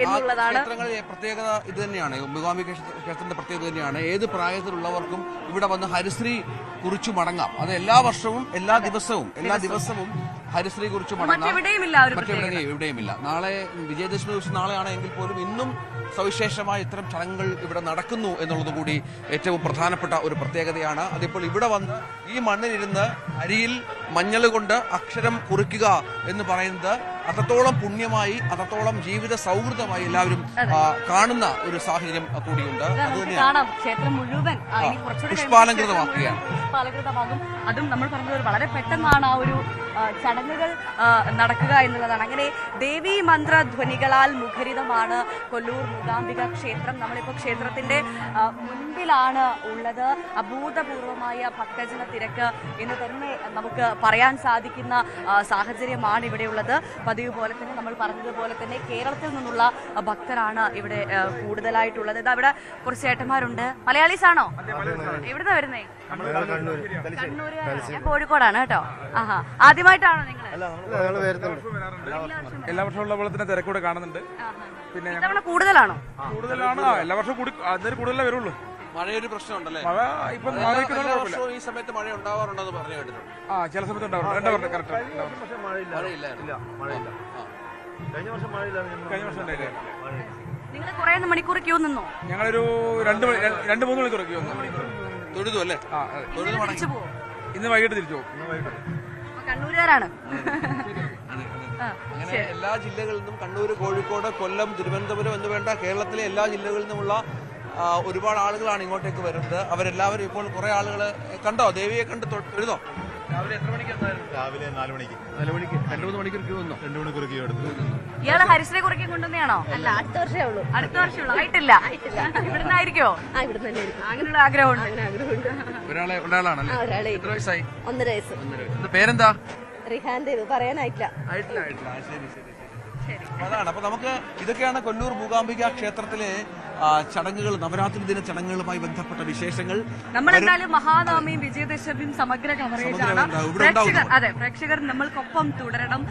എന്നുള്ളതാണ് ക്ഷേത്രങ്ങളിലെ പ്രത്യേകത. ഇത് തന്നെയാണ് മൂകാംബിക ക്ഷേത്രത്തിന്റെ പ്രത്യേകത തന്നെയാണ്. ഏത് പ്രായത്തിലുള്ളവർക്കും ഇവിടെ വന്ന് ഹരിശ്രീ കുറിച്ചു മടങ്ങാം. അത് എല്ലാ വർഷവും എല്ലാ ദിവസവും ഹരിശ്രീ കുറിച്ച് മടങ്ങാം. മറ്റെവിടെയുമില്ല. നാളെ വിജയദശമി ദിവസം നാളെയാണ് എങ്കിൽ പോലും ഇന്നും സവിശേഷമായ ഇത്തരം ചടങ്ങുകൾ ഇവിടെ നടക്കുന്നു എന്നുള്ളത് കൂടി ഏറ്റവും പ്രധാനപ്പെട്ട ഒരു പ്രത്യേകതയാണ്. അതിപ്പോൾ ഇവിടെ വന്ന് ഈ മണ്ണിലിരുന്ന് അരിയിൽ മഞ്ഞൾ കൊണ്ട് അക്ഷരം കുറിക്കുക എന്ന് പറയുന്നത് അത്രത്തോളം പുണ്യമായി, അത്രത്തോളം ജീവിത സൗഹൃദമായി എല്ലാവരും കാണുന്ന ഒരു സാഹചര്യം കൂടിയുണ്ട്. ക്ഷേത്രം മുഴുവൻ പുഷ്പാലങ്കൃതമാക്കുകയാണ്. അതും നമ്മൾ പറഞ്ഞത് വളരെ പെട്ടെന്നാണ് ആ ഒരു ചടങ്ങുകൾ നടക്കുക എന്നുള്ളതാണ്. അങ്ങനെ ദേവീ മന്ത്രധ്വനികളാൽ മുഖരിതമാണ് കൊല്ലൂർ മൂകാംബിക ക്ഷേത്രം. നമ്മളിപ്പോൾ ക്ഷേത്രത്തിന്റെ മുൻപിലാണ് ഉള്ളത്. അഭൂതപൂർവമായ ഭക്തജന തിരക്ക് എന്ന് തന്നെ നമുക്ക് പറയാൻ സാധിക്കുന്ന സാഹചര്യമാണ് ഇവിടെയുള്ളത്. പതിവ് പോലെ തന്നെ നമ്മൾ പറഞ്ഞതുപോലെ തന്നെ കേരളത്തിൽ നിന്നുള്ള ഭക്തരാണ് ഇവിടെ കൂടുതലായിട്ടുള്ളത്. ഇതാ ഇവിടെ കുറച്ച് ചേട്ടന്മാരുണ്ട്. മലയാളീസ് ആണോ? എവിടുന്നാ വരുന്നേ? കണ്ണൂര്. ഞാൻ കോഴിക്കോടാണ് കേട്ടോ. ആഹാ, ആദ്യമായിട്ടാണോ നിങ്ങൾ? എല്ലാ വർഷവും ഉള്ള പോലെ തന്നെ തിരക്കൂടെ കാണുന്നുണ്ട്. പിന്നെ കൂടുതലാണോ? കൂടുതലാണ്. എല്ലാ വർഷവും കൂടി അതിന് കൂടുതലേ വരുള്ളൂ. മഴയൊരു പ്രശ്നമുണ്ടല്ലേ? മഴ ഇപ്പം ഈ സമയത്ത് മഴ ഉണ്ടാവാറുണ്ടെന്ന് പറഞ്ഞു കേട്ടിട്ടുണ്ട്. ചില സമയത്ത് ഉണ്ടാവും. കറക്റ്റ് കഴിഞ്ഞ വർഷം മഴയില്ല. നിങ്ങൾ കുറെ മണിക്കൂർ ക്യൂ നിന്നോ? ഞങ്ങളൊരു 2-3 മണിക്കൂർ ക്യൂ നിന്നു. തൊഴുതു അല്ലേ? ഇന്ന് വൈകിട്ട് തിരിച്ചു പോകും. കണ്ണൂരുകാരാണ്. അങ്ങനെ എല്ലാ ജില്ലകളിൽ നിന്നും കണ്ണൂർ, കോഴിക്കോട്, കൊല്ലം, തിരുവനന്തപുരം എന്ന് വേണ്ട കേരളത്തിലെ എല്ലാ ജില്ലകളിൽ നിന്നുമുള്ള ഒരുപാട് ആളുകളാണ് ഇങ്ങോട്ടേക്ക് വരുന്നത്. അവരെല്ലാവരും ഇപ്പോൾ കുറെ ആളുകൾ കണ്ടോ? ദേവിയെ കണ്ട് തൊഴുതോ? രാവിലെ എത്ര മണിക്ക് വന്നായിരുന്നു? രാവിലെ 4 മണിക്ക്. 2-3 മണിക്കൂർ ക്യൂ വന്നു. 2 മണിക്കൂർ ക്യൂ എടുത്തു. ഇയാള് ഹരിശ്രീ കുറിക്കാൻ കൊണ്ടുവന്നെയാണോ? അല്ല, അടുത്ത വർഷമേ ഉള്ളൂ. അടുത്ത വർഷമുള്ളൂ. ആയിട്ടില്ല. ഇവിടുന്നായിരിക്കോ? അങ്ങനെയുള്ള ആഗ്രഹമുണ്ട്. ഒരാളാണല്ലേ? എത്ര വയസ്സായി? 1.5 വയസ്സ്. പേരെന്താ? റിഹാൻ ദേവ്. പറയാനായിട്ടില്ല. ശരി. അതാണ്. അപ്പൊ നമുക്ക് ഇതൊക്കെയാണ് കൊല്ലൂർ മൂകാംബിക ക്ഷേത്രത്തിലെ ചടങ്ങുകൾ, നവരാത്രി ദിന ചടങ്ങുകളുമായി ബന്ധപ്പെട്ട വിശേഷങ്ങൾ. നമ്മൾ എന്തായാലും മഹാനവമിയും വിജയദശമിയും സമഗ്ര കവറേജാണ്. പ്രേക്ഷകർ നമ്മൾക്കൊപ്പം തുടരണം.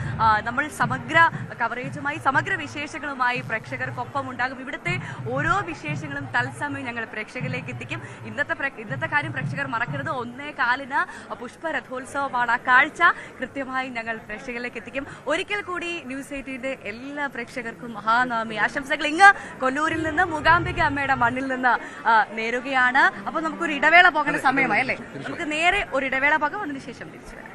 നമ്മൾ സമഗ്ര കവറേജുമായി, സമഗ്ര വിശേഷങ്ങളുമായി പ്രേക്ഷകർക്കൊപ്പം ഉണ്ടാകും. ഇവിടുത്തെ ഓരോ വിശേഷങ്ങളും തത്സമയം ഞങ്ങൾ പ്രേക്ഷകരിലേക്ക് എത്തിക്കും. ഇന്നത്തെ കാര്യം പ്രേക്ഷകർ മറക്കരുത്. 1:15 പുഷ്പരഥോത്സവമാണ്. ആ കാഴ്ച കൃത്യമായി ഞങ്ങൾ പ്രേക്ഷകരിലേക്ക് എത്തിക്കും. ഒരിക്കൽ കൂടി ന്യൂസ് 18ന്റെ എല്ലാ പ്രേക്ഷകർക്കും മഹാനവമി ആശംസകൾ. ഇങ്ങ് കൊല്ലൂരിൽ നിന്ന് മൂകാംബിക അമ്മയുടെ മണ്ണിൽ നിന്ന് നേരുകയാണ്. അപ്പൊ നമുക്കൊരു ഇടവേള പോകേണ്ട സമയമായി അല്ലേ? നമുക്ക് നേരെ ഒരു ഇടവേള പോകാം. അതിനുശേഷം തിരിച്ചു വരാം.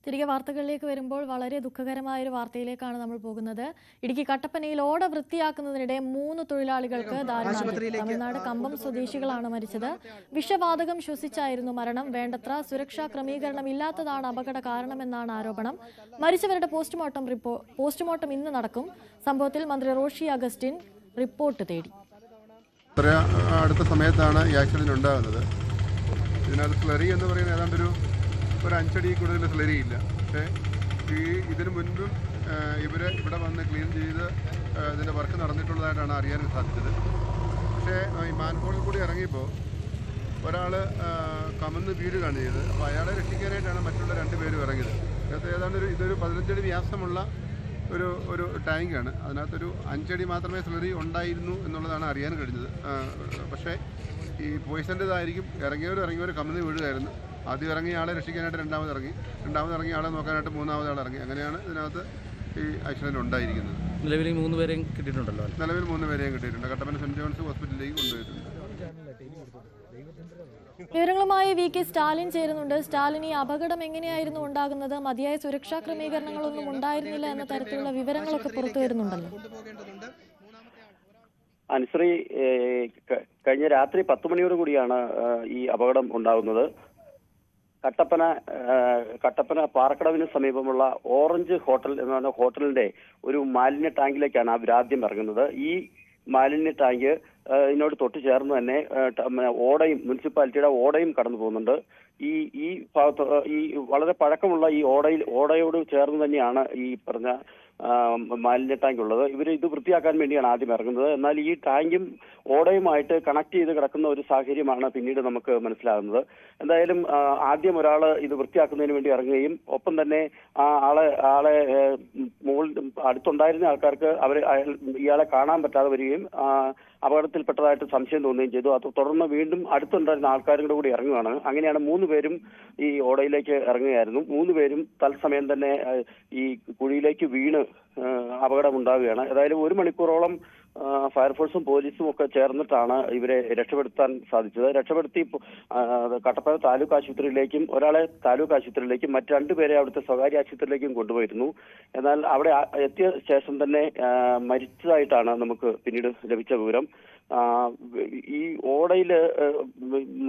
തിരികെ വാർത്തകളിലേക്ക് വരുമ്പോൾ വളരെ ദുഃഖകരമായ ഒരു വാർത്തയിലേക്കാണ് നമ്മൾ പോകുന്നത്. ഇടുക്കി കട്ടപ്പനയിൽ ഓട വൃത്തിയാക്കുന്നതിനിടെ 3 തൊഴിലാളികൾക്ക് ദാരുണം. തമിഴ്നാട് കമ്പം സ്വദേശികളാണ് മരിച്ചത്. വിഷവാതകം ശ്വസിച്ചായിരുന്നു മരണം. വേണ്ടത്ര സുരക്ഷാ ക്രമീകരണം ഇല്ലാത്തതാണ് അപകട കാരണമെന്നാണ് ആരോപണം. മരിച്ചവരുടെ പോസ്റ്റ്മോർട്ടം ഇന്ന് നടക്കും. സംഭവത്തിൽ മന്ത്രി റോഷി അഗസ്റ്റിൻ റിപ്പോർട്ട് തേടി. അടുത്ത സമയത്താണ് ഈ ആക്സിഡന്റ് ഉണ്ടാകുന്നത്. ഇതിനകത്ത് സ്ലറി എന്ന് പറയുന്നത് ഏതാണ്ട് ഒരു 5 അടി കൂടുതൽ സ്ലറി ഇല്ല. പക്ഷേ ഇതിനു മുൻപും ഇവിടെ വന്ന് ക്ലീൻ ചെയ്ത് ഇതിൻ്റെ വർക്ക് നടന്നിട്ടുള്ളതായിട്ടാണ് അറിയാൻ സാധിച്ചത്. പക്ഷേ ഈ മാൻഹോളിൽ കൂടി ഇറങ്ങിയപ്പോൾ ഒരാൾ കമന്ന് വീഴുകയാണ് ചെയ്തത്. അപ്പോൾ അയാളെ രക്ഷിക്കാനായിട്ടാണ് മറ്റുള്ള 2 പേരും ഇറങ്ങിയത്. അതിനകത്ത് ഏതാണ്ട് ഇതൊരു 15 അടി വ്യാസമുള്ള ഒരു ടാങ്കാണ്. അതിനകത്തൊരു 5 അടി മാത്രമേ സ്ലറി ഉണ്ടായിരുന്നു എന്നുള്ളതാണ് അറിയാൻ കഴിഞ്ഞത്. പക്ഷേ ഈ പോയിസൻ്റെതായിരിക്കും. ഇറങ്ങിയവർ കമന്ന് വീഴുകയായിരുന്നു. ആദ്യം ഇറങ്ങിയ ആളെ രക്ഷിക്കാനായിട്ട് രണ്ടാമത് ഇറങ്ങിയ ആളെ നോക്കാനായിട്ട് 3ാമത് ആൾ ഇറങ്ങി. അങ്ങനെയാണ് ഇതിനകത്ത് ഈ ആക്സിഡൻറ്റ് ഉണ്ടായിരിക്കുന്നത്. നിലവിൽ 3 പേരെയും കിട്ടിയിട്ടുണ്ടല്ലോ? നിലവിൽ 3 പേരെയും കിട്ടിയിട്ടുണ്ട്. കട്ടപ്പന സെൻറ് ജോൺസ് ഹോസ്പിറ്റലിലേക്ക് കൊണ്ടുപോയിട്ടുണ്ട്. വിവരങ്ങളുമായി VK സ്റ്റാലിൻ ചേരുന്നുണ്ട്. സ്റ്റാലിൻ, ഈ അപകടം എങ്ങനെയായിരുന്നു ഉണ്ടാകുന്നത്? മതിയായ സുരക്ഷാ ക്രമീകരണങ്ങളൊന്നും ഉണ്ടായിരുന്നില്ല എന്ന തരത്തിലുള്ള വിവരങ്ങളൊക്കെ പുറത്തു വരുന്നുണ്ടല്ലോ. അനുശ്രീ, കഴിഞ്ഞ രാത്രി 10 മണിയോട് കൂടിയാണ് ഈ അപകടം ഉണ്ടാകുന്നത്. കട്ടപ്പന പാറക്കടവിന് സമീപമുള്ള ഓറഞ്ച് ഹോട്ടൽ എന്ന് പറഞ്ഞ ഹോട്ടലിന്റെ ഒരു മാലിന്യ ടാങ്കിലേക്കാണ് അവരാദ്യം ഇറങ്ങുന്നത്. ഈ മാലിന്യ ടാങ്ക് ഇതിനോട് തൊട്ട് ചേർന്ന് തന്നെ ഓടയും, മുനിസിപ്പാലിറ്റിയുടെ ഓടയും കടന്നു പോകുന്നുണ്ട്. ഈ ഭാഗത്ത് ഈ വളരെ പഴക്കമുള്ള ഈ ഓടയോട് ചേർന്ന് തന്നെയാണ് ഈ പറഞ്ഞ മാലിന്യ ടാങ്ക് ഉള്ളത്. ഇവർ ഇത് വൃത്തിയാക്കാൻ വേണ്ടിയാണ് ആദ്യം ഇറങ്ങുന്നത്. എന്നാൽ ഈ ടാങ്കും ഓടയുമായിട്ട് കണക്ട് ചെയ്ത് കിടക്കുന്ന ഒരു സാഹചര്യമാണ് പിന്നീട് നമുക്ക് മനസ്സിലാകുന്നത്. എന്തായാലും ആദ്യം ഒരാൾ ഇത് വൃത്തിയാക്കുന്നതിന് വേണ്ടി ഇറങ്ങുകയും ഒപ്പം തന്നെ ആ ആളെ മുകളിൽ അടുത്തുണ്ടായിരുന്ന ആൾക്കാർക്ക് ഇയാളെ കാണാൻ പറ്റാതെ വരികയും അപകടത്തിൽപ്പെട്ടതായിട്ട് സംശയം തോന്നുകയും ചെയ്തു. അത് തുടർന്ന് വീണ്ടും അടുത്തുണ്ടായിരുന്ന ആൾക്കാരും കൂടി ഇറങ്ങുകയാണ്. അങ്ങനെയാണ് 3 പേരും ഈ ഓടയിലേക്ക് ഇറങ്ങുകയായിരുന്നു. 3 പേരും തത്സമയം തന്നെ ഈ കുഴിയിലേക്ക് വീണ് അപകടമുണ്ടാവുകയാണ്. ഏതായാലും 1 മണിക്കൂറോളം ഫയർഫോഴ്സും പോലീസും ഒക്കെ ചേർന്നിട്ടാണ് ഇവരെ രക്ഷപ്പെടുത്താൻ സാധിച്ചത്. രക്ഷപ്പെടുത്തി കട്ടപ്പന താലൂക്ക് ആശുപത്രിയിലേക്കും ഒരാളെ താലൂക്ക് ആശുപത്രിയിലേക്കും മറ്റ് 2 പേരെ അവിടുത്തെ സ്വകാര്യ ആശുപത്രിയിലേക്കും കൊണ്ടുപോയിരുന്നു. എന്നാൽ അവിടെ എത്തിയ ശേഷം തന്നെ മരിച്ചതായിട്ടാണ് നമുക്ക് പിന്നീട് ലഭിച്ച വിവരം. ഈ ഓടയിൽ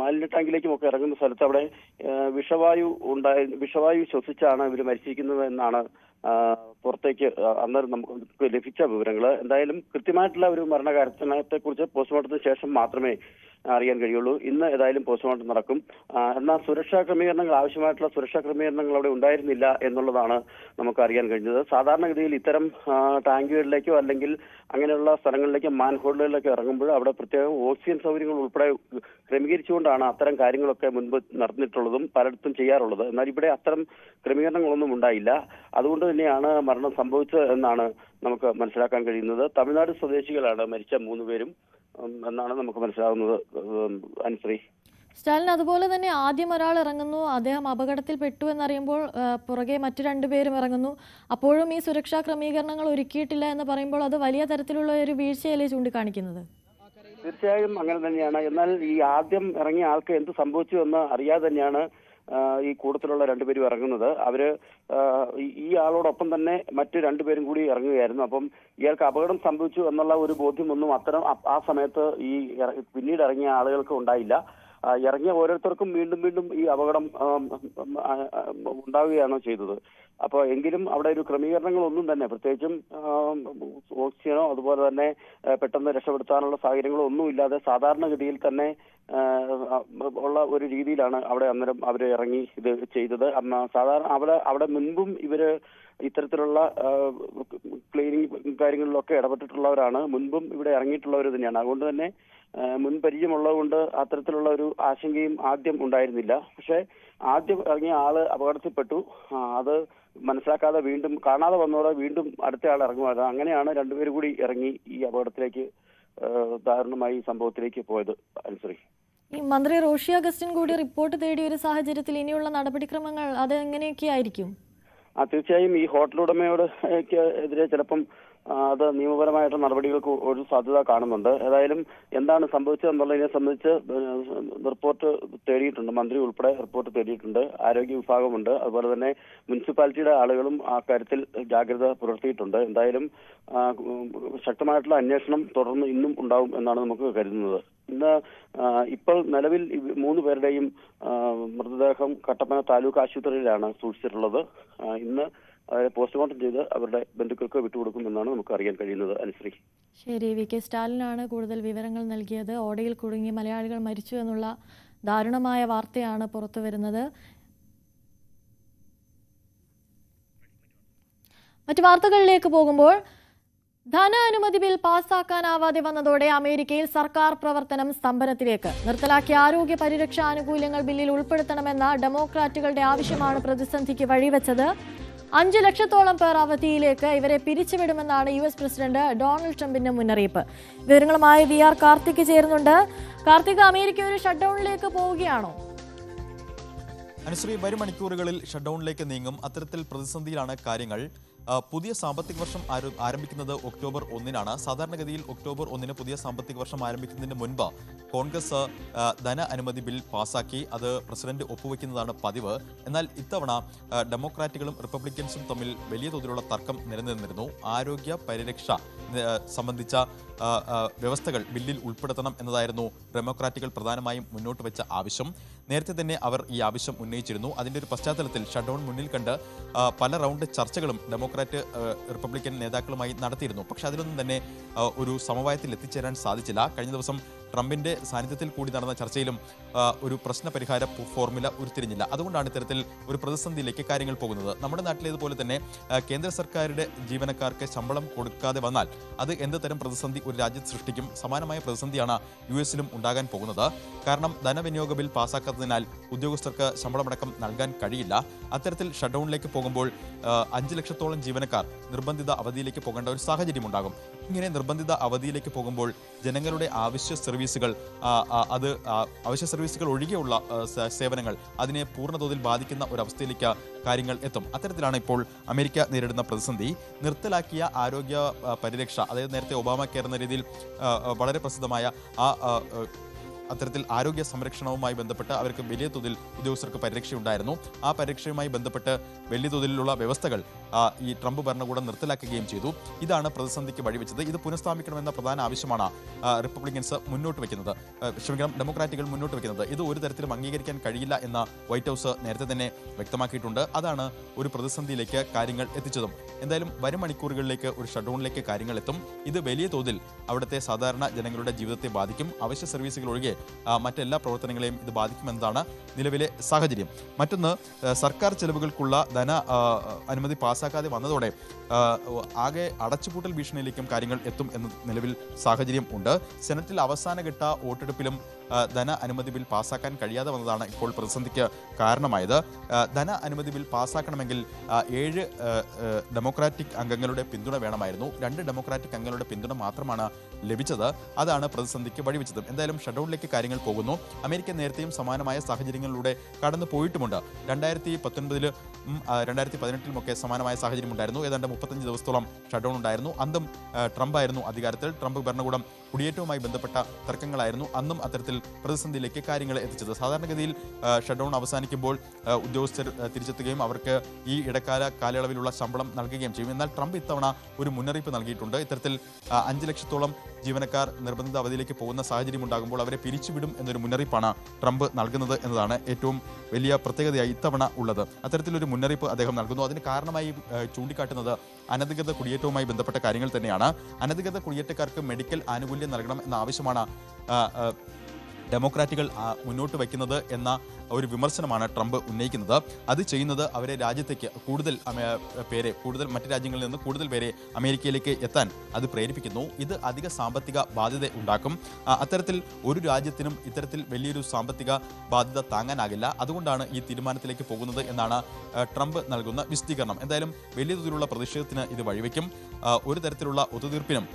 മാലിന്യ ടാങ്കിലേക്കും ഒക്കെ ഇറങ്ങുന്ന സ്ഥലത്ത് അവിടെ വിഷവായു ശ്വസിച്ചാണ് ഇവർ മരിച്ചിരിക്കുന്നത് എന്നാണ് പുറത്തേക്ക് അന്നേരം നമുക്ക് ലഭിച്ച വിവരങ്ങൾ. എന്തായാലും കൃത്യമായിട്ടുള്ള ഒരു മരണകാരണത്തെ കുറിച്ച് പോസ്റ്റ്മോർട്ടത്തിന് ശേഷം മാത്രമേ അറിയാൻ കഴിയുള്ളൂ. ഇന്ന് ഏതായാലും പോസ്റ്റ്മോർട്ടം നടക്കും. എന്നാൽ സുരക്ഷാ ക്രമീകരണങ്ങൾ, ആവശ്യമായിട്ടുള്ള സുരക്ഷാ ക്രമീകരണങ്ങൾ അവിടെ ഉണ്ടായിരുന്നില്ല എന്നുള്ളതാണ് നമുക്ക് അറിയാൻ കഴിഞ്ഞത്. സാധാരണഗതിയിൽ ഇത്തരം ടാങ്കുകളിലേക്കോ അല്ലെങ്കിൽ അങ്ങനെയുള്ള സ്ഥലങ്ങളിലേക്കോ മാൻഹോളുകളിലേക്കോ ഇറങ്ങുമ്പോൾ അവിടെ പ്രത്യേകം ഓക്സിജൻ സൗകര്യങ്ങൾ ഉൾപ്പെടെ ക്രമീകരിച്ചുകൊണ്ടാണ് അത്തരം കാര്യങ്ങളൊക്കെ മുൻപ് നടന്നിട്ടുള്ളതും പലയിടത്തും ചെയ്യാറുള്ളത്. എന്നാൽ ഇവിടെ അത്തരം ക്രമീകരണങ്ങളൊന്നും ഉണ്ടായില്ല. അതുകൊണ്ട് തന്നെയാണ് മരണം സംഭവിച്ചത് എന്നാണ് നമുക്ക് മനസ്സിലാക്കാൻ കഴിയുന്നത്. തമിഴ്നാട് സ്വദേശികളാണ് മരിച്ച 3 പേരും എന്നാണ് നമുക്ക് മനസ്സിലാകുന്നത്. അനുശ്രീ സ്റ്റാലിൻ, അതുപോലെ തന്നെ ആദ്യം ഒരാൾ ഇറങ്ങുന്നു, അദ്ദേഹം അപകടത്തിൽപ്പെട്ടു എന്നറിയുമ്പോൾ പുറകെ മറ്റു 2 പേരും ഇറങ്ങുന്നു. അപ്പോഴും ഈ സുരക്ഷാ ക്രമീകരണങ്ങൾ ഒരുക്കിയിട്ടില്ല എന്ന് പറയുമ്പോൾ അത് വലിയ തരത്തിലുള്ള ഒരു വീഴ്ചയല്ലേ ചൂണ്ടിക്കാണിക്കുന്നത്? തീർച്ചയായും അങ്ങനെ തന്നെയാണ്. എന്നാൽ ഈ ആദ്യം ഇറങ്ങിയ ആൾക്ക് എന്ത് സംഭവിച്ചു എന്ന് അറിയാതെ തന്നെയാണ് ഈ കൂട്ടത്തിലുള്ള 2 പേരും ഇറങ്ങുന്നത്. അവര് ഈ ആളോടൊപ്പം തന്നെ മറ്റ് 2 പേരും കൂടി ഇറങ്ങുകയായിരുന്നു. അപ്പം ഇയാൾക്ക് അപകടം സംഭവിച്ചു എന്നുള്ള ഒരു ബോധ്യമൊന്നും ആ സമയത്ത് ഈ പിന്നീട് ഇറങ്ങിയ ആളുകൾക്ക് ഉണ്ടായില്ല. ഇറങ്ങിയ ഓരോരുത്തർക്കും വീണ്ടും വീണ്ടും ഈ അപകടം ഉണ്ടാവുകയാണ് ചെയ്തത്. അപ്പോൾ എങ്കിലും അവിടെ ഒരു ക്രമീകരണങ്ങളൊന്നും തന്നെ, പ്രത്യേകിച്ചും ഓക്സിജനോ അതുപോലെ തന്നെ പെട്ടെന്ന് രക്ഷപ്പെടുത്താനുള്ള സാഹചര്യങ്ങളോ ഒന്നും ഇല്ലാതെ സാധാരണഗതിയിൽ തന്നെ ഉള്ള ഒരു രീതിയിലാണ് അവിടെ അന്നേരം അവർ ഇറങ്ങി ഇത് ചെയ്തത്. സാധാരണ അവിടെ മുൻപും ഇവര് ഇത്തരത്തിലുള്ള ക്ലീനിങ് കാര്യങ്ങളിലൊക്കെ ഇടപെട്ടിട്ടുള്ളവരാണ്. മുൻപും ഇവിടെ ഇറങ്ങിയിട്ടുള്ളവർ തന്നെയാണ്. അതുകൊണ്ട് തന്നെ മുൻപരിചയമുള്ളത് കൊണ്ട് അത്തരത്തിലുള്ള ഒരു ആശങ്കയും ആദ്യം ഉണ്ടായിരുന്നില്ല. പക്ഷെ ആദ്യം ഇറങ്ങിയ ആള് അപകടത്തിൽപ്പെട്ടു. അത് മനസ്സിലാക്കാതെ വീണ്ടും കാണാതെ വന്നതോടെ വീണ്ടും അടുത്ത ആൾ ഇറങ്ങുമായിരുന്നു. അങ്ങനെയാണ് 2 പേര് കൂടി ഇറങ്ങി ഈ അപകടത്തിലേക്ക് ദാരുണമായി സംഭവത്തിലേക്ക് പോയത്. അനുസരി ഈ മന്ത്രി റോഷി അഗസ്റ്റിൻ കൂടി റിപ്പോർട്ട് തേടിയ ഒരു സാഹചര്യത്തിൽ ഇനിയുള്ള നടപടിക്രമങ്ങൾ അത് എങ്ങനെയൊക്കെയായിരിക്കും? തീർച്ചയായും ഈ ഹോട്ടൽ ഉടമയോട് എതിരെ ചിലപ്പം അത് നിയമപരമായിട്ടുള്ള നടപടികൾക്ക് ഒരു സാധ്യത കാണുന്നുണ്ട്. ഏതായാലും എന്താണ് സംഭവിച്ചതെന്നുള്ളതിനെ സംബന്ധിച്ച് റിപ്പോർട്ട് തേടിയിട്ടുണ്ട്. മന്ത്രി ഉൾപ്പെടെ റിപ്പോർട്ട് തേടിയിട്ടുണ്ട്. ആരോഗ്യ വിഭാഗമുണ്ട്. അതുപോലെ തന്നെ മുനിസിപ്പാലിറ്റിയുടെ ആളുകളും ആ കാര്യത്തിൽ ജാഗ്രത പുലർത്തിയിട്ടുണ്ട്. എന്തായാലും ശക്തമായിട്ടുള്ള അന്വേഷണം തുടർന്ന് ഇന്നും ഉണ്ടാവും എന്നാണ് നമുക്ക് കരുതുന്നത്. ഇന്ന് ഇപ്പോൾ നിലവിൽ 3 പേരുടെയും മൃതദേഹം കട്ടപ്പന താലൂക്ക് ആശുപത്രിയിലാണ് സൂക്ഷിച്ചിട്ടുള്ളത്. ഇന്ന് പോസ്റ്റ്മോർട്ടം ചെയ്ത് അവരുടെ ബന്ധുക്കൾക്ക് വിട്ടുകൊടുക്കുമെന്നാണ് നമുക്ക് അറിയാൻ കഴിയുന്നത്. അനുശ്രീ ശരി, VK സ്റ്റാലിനാണ് കൂടുതൽ വിവരങ്ങൾ നൽകിയത്. ഓടയിൽ കുടുങ്ങി മലയാളികൾ മരിച്ചു എന്നുള്ള ദാരുണമായ വാർത്തയാണ് പുറത്തു വരുന്നത്. മറ്റു വാർത്തകളിലേക്ക് പോകുമ്പോൾ ധനാനുമതി ബിൽ പാസ്സാക്കാനാവാതെ വന്നതോടെ അമേരിക്കയിൽ സർക്കാർ പ്രവർത്തനം സ്തംഭനത്തിലേക്ക്. നിർത്തലാക്കിയ ആരോഗ്യ പരിരക്ഷാ ആനുകൂല്യങ്ങൾ ബില്ലിൽ ഉൾപ്പെടുത്തണമെന്ന ഡെമോക്രാറ്റുകളുടെ ആവശ്യമാണ് പ്രതിസന്ധിക്ക് വഴിവെച്ചത്. 5 ലക്ഷത്തോളം പേർ അവധിയിലേക്ക് ഇവരെ പിരിച്ചുവിടുമെന്നാണ് US പ്രസിഡന്റ് ഡൊണാൾഡ് ട്രംപിന്റെ മുന്നറിയിപ്പ്. വിവരങ്ങളുമായി VR കാർത്തിക് ചേരുന്നുണ്ട്. കാർത്തിക്, അമേരിക്ക ഒരു ഷട്ട്ഡൌണിലേക്ക് പോവുകയാണോ? അനുശ്രീ, വരും മണിക്കൂറുകളിൽ ഷട്ട്ഡൌണിലേക്ക് നീങ്ങും. അത്തരത്തിൽ പ്രതിസന്ധിയിലാണ് കാര്യങ്ങൾ. പുതിയ സാമ്പത്തിക വർഷം ആരംഭിക്കുന്നത് ഒക്ടോബർ 1-നാണ്. സാധാരണഗതിയിൽ ഒക്ടോബർ 1-ന് പുതിയ സാമ്പത്തിക വർഷം ആരംഭിക്കുന്നതിന് മുൻപ് കോൺഗ്രസ് ധന അനുമതി ബിൽ പാസാക്കി അത് പ്രസിഡന്റ് ഒപ്പുവെക്കുന്നതാണ് പതിവ്. എന്നാൽ ഇത്തവണ ഡെമോക്രാറ്റുകളും റിപ്പബ്ലിക്കൻസും തമ്മിൽ വലിയ തോതിലുള്ള തർക്കം നിലനിന്നിരുന്നു. ആരോഗ്യ പരിരക്ഷ സംബന്ധിച്ച വ്യവസ്ഥകൾ ബില്ലിൽ ഉൾപ്പെടുത്തണം എന്നതായിരുന്നു ഡെമോക്രാറ്റുകൾ പ്രധാനമായും മുന്നോട്ട് വെച്ച ആവശ്യം. നേരത്തെ തന്നെ അവർ ഈ ആവശ്യം ഉന്നയിച്ചിരുന്നു. അതിൻ്റെ ഒരു പശ്ചാത്തലത്തിൽ ഷട്ട്ഡൗൺ മുന്നിൽ കണ്ട് പല റൗണ്ട് ചർച്ചകളും ഡെമോക്രാറ്റ് റിപ്പബ്ലിക്കൻ നേതാക്കളുമായി നടത്തിയിരുന്നു. പക്ഷെ അതിലൊന്നും തന്നെ ഒരു സമവായത്തിൽ എത്തിച്ചേരാൻ സാധിച്ചില്ല. കഴിഞ്ഞ ദിവസം ട്രംപിന്റെ സാന്നിധ്യത്തിൽ കൂടി നടന്ന ചർച്ചയിലും ഒരു പ്രശ്ന പരിഹാര ഫോർമുല ഉരുത്തിരിഞ്ഞില്ല. അതുകൊണ്ടാണ് ഇത്തരത്തിൽ ഒരു പ്രതിസന്ധിയിലേക്ക് കാര്യങ്ങൾ പോകുന്നത്. നമ്മുടെ നാട്ടിലേതുപോലെ തന്നെ കേന്ദ്ര സർക്കാരുടെ ജീവനക്കാർക്ക് ശമ്പളം കൊടുക്കാതെ വന്നാൽ അത് എന്ത് തരം പ്രതിസന്ധി ഒരു രാജ്യത്ത് സൃഷ്ടിക്കും? സമാനമായ പ്രതിസന്ധിയാണ് US-ലും ഉണ്ടാകാൻ പോകുന്നത്. കാരണം ധനവിനിയോഗ ബിൽ പാസ്സാക്കാത്തതിനാൽ ഉദ്യോഗസ്ഥർക്ക് ശമ്പളമടക്കം നൽകാൻ കഴിയില്ല. അത്തരത്തിൽ ഷട്ട്ഡൗണിലേക്ക് പോകുമ്പോൾ 5 ലക്ഷത്തോളം ജീവനക്കാർ നിർബന്ധിത അവധിയിലേക്ക് പോകേണ്ട ഒരു സാഹചര്യം ഉണ്ടാകും. ഇങ്ങനെ നിർബന്ധിത അവധിയിലേക്ക് പോകുമ്പോൾ ജനങ്ങളുടെ അവശ്യ സർവീസുകൾ അവശ്യ സർവീസുകൾ ഒഴികെയുള്ള സേവനങ്ങൾ അതിനെ പൂർണ്ണതോതിൽ ബാധിക്കുന്ന ഒരവസ്ഥയിലേക്ക് കാര്യങ്ങൾ എത്തും. അത്തരത്തിലാണ് ഇപ്പോൾ അമേരിക്ക നേരിടുന്ന പ്രതിസന്ധി. നിർത്തലാക്കിയ ആരോഗ്യ പരിരക്ഷ, അതായത് നേരത്തെ ഒബാമ കെയർ എന്ന രീതിയിൽ വളരെ പ്രസിദ്ധമായ അത്തരത്തിൽ ആരോഗ്യ സംരക്ഷണവുമായി ബന്ധപ്പെട്ട് അവർക്ക് വലിയ തോതിൽ ഉദ്യോഗസ്ഥർക്ക് പരിരക്ഷയുണ്ടായിരുന്നു. ആ പരിരക്ഷയുമായി ബന്ധപ്പെട്ട് വലിയ തോതിലുള്ള വ്യവസ്ഥകൾ ഈ ട്രംപ് ഭരണകൂടം നിർത്തലാക്കുകയും ചെയ്തു. ഇതാണ് പ്രതിസന്ധിക്ക് വഴിവെച്ചത്. ഇത് പുനഃസ്ഥാപിക്കണമെന്ന പ്രധാന ആവശ്യമാണ് റിപ്പബ്ലിക്കൻസ് മുന്നോട്ട് വയ്ക്കുന്നത്, ഡെമോക്രാറ്റുകൾ മുന്നോട്ട് വയ്ക്കുന്നത്. ഇത് ഒരു തരത്തിലും അംഗീകരിക്കാൻ കഴിയില്ല എന്ന് വൈറ്റ് ഹൗസ് നേരത്തെ തന്നെ വ്യക്തമാക്കിയിട്ടുണ്ട്. അതാണ് ഒരു പ്രതിസന്ധിയിലേക്ക് കാര്യങ്ങൾ എത്തിച്ചതും. എന്തായാലും വരും മണിക്കൂറുകളിലേക്ക് ഒരു ഷട്ട്ഡൗണിലേക്ക് കാര്യങ്ങൾ എത്തും. ഇത് വലിയ തോതിൽ അവിടുത്തെ സാധാരണ ജനങ്ങളുടെ ജീവിതത്തെ ബാധിക്കും. അവശ്യ സർവീസുകൾ ഒഴികെ മറ്റെല്ലാ പ്രവർത്തനങ്ങളെയും ഇത് ബാധിക്കുമെന്നതാണ് നിലവിലെ സാഹചര്യം. മറ്റൊന്ന്, സർക്കാർ ചെലവുകൾക്കുള്ള ധന അനുമതി പാസ്സാക്കാതെ വന്നതോടെ ആകെ അടച്ചുപൂട്ടൽ ഭീഷണിയിലേക്കും കാര്യങ്ങൾ എത്തും എന്ന നിലവിൽ സാഹചര്യം ഉണ്ട്. സെനറ്റിൽ അവസാനഘട്ട വോട്ടെടുപ്പിലും ധന അനുമതി ബിൽ പാസ്സാക്കാൻ കഴിയാതെ വന്നതാണ് ഇപ്പോൾ പ്രതിസന്ധിക്ക് കാരണമായത്. ധന അനുമതി ബിൽ പാസ്സാക്കണമെങ്കിൽ 7 ഡെമോക്രാറ്റിക് അംഗങ്ങളുടെ പിന്തുണ വേണമായിരുന്നു. 2 ഡെമോക്രാറ്റിക് അംഗങ്ങളുടെ പിന്തുണ മാത്രമാണ് ലഭിച്ചത്. അതാണ് പ്രതിസന്ധിക്ക് വഴിവെച്ചത്. എന്തായാലും ഷട്ട്ഡൗണിലേക്ക് കാര്യങ്ങൾ പോകുന്നു. അമേരിക്ക നേരത്തെയും സമാനമായ സാഹചര്യങ്ങളിലൂടെ കടന്നു പോയിട്ടുമുണ്ട്. 2019 2018 സമാനമായ സാഹചര്യം ഉണ്ടായിരുന്നു. ഏതാണ്ട് 35 ദിവസത്തോളം ഷട്ട്ഡൗൺ ഉണ്ടായിരുന്നു. അന്നും ട്രംപ് ആയിരുന്നു അധികാരത്തിൽ. ട്രംപ് ഭരണകൂടം കുടിയേറ്റവുമായി ബന്ധപ്പെട്ട തർക്കങ്ങളായിരുന്നു അന്നും അത്തരത്തിൽ പ്രതിസന്ധിയിലേക്ക് കാര്യങ്ങൾ എത്തിച്ചത്. സാധാരണഗതിയിൽ ഷട്ട്ഡൗൺ അവസാനിക്കുമ്പോൾ ഉദ്യോഗസ്ഥർ തിരിച്ചെത്തുകയും അവർക്ക് ഈ ഇടക്കാല കാലയളവിലുള്ള ശമ്പളം നൽകുകയും ചെയ്യും. എന്നാൽ ട്രംപ് ഇത്തവണ ഒരു മുന്നറിയിപ്പ് നൽകിയിട്ടുണ്ട്. ഇത്തരത്തിൽ 5 ലക്ഷത്തോളം ജീവനക്കാർ നിർബന്ധിത അവധിയിലേക്ക് പോകുന്ന സാഹചര്യം ഉണ്ടാകുമ്പോൾ അവരെ പിരിച്ചുവിടും എന്നൊരു മുന്നറിയിപ്പാണ് ട്രംപ് നൽകുന്നത് എന്നതാണ് ഏറ്റവും വലിയ പ്രത്യേകതയായി ഇത്തവണ ഉള്ളത്. അത്തരത്തിലൊരു മുന്നറിയിപ്പ് അദ്ദേഹം നൽകുന്നു. അതിന് കാരണമായി ചൂണ്ടിക്കാട്ടുന്നത് അനധികൃത കുടിയേറ്റവുമായി ബന്ധപ്പെട്ട കാര്യങ്ങൾ തന്നെയാണ്. അനധികൃത കുടിയേറ്റക്കാർക്ക് മെഡിക്കൽ ആനുകൂല്യം നൽകണം എന്ന ആവശ്യമാണ് ഡെമോക്രാറ്റുകൾ മുന്നോട്ട് വയ്ക്കുന്നത് എന്ന ഒരു വിമർശനമാണ് ട്രംപ് ഉന്നയിക്കുന്നത്. അത് ചെയ്യുന്നത് അവരെ രാജ്യത്തേക്ക് കൂടുതൽ മറ്റ് രാജ്യങ്ങളിൽ നിന്ന് കൂടുതൽ പേരെ അമേരിക്കയിലേക്ക് എത്താൻ അത് പ്രേരിപ്പിക്കുന്നു. ഇത് അധിക സാമ്പത്തിക ബാധ്യത ഉണ്ടാക്കും. അത്തരത്തിൽ ഒരു രാജ്യത്തിനും ഇത്തരത്തിൽ വലിയൊരു സാമ്പത്തിക ബാധ്യത താങ്ങാനാകില്ല. അതുകൊണ്ടാണ് ഈ തീരുമാനത്തിലേക്ക് പോകുന്നത് എന്നാണ് ട്രംപ് നൽകുന്ന വിശദീകരണം. എന്തായാലും വലിയ തോതിലുള്ള പ്രതിഷേധത്തിന് ഇത് വഴിവെക്കും. ഒരു തരത്തിലുള്ള ഒത്തുതീർപ്പിനും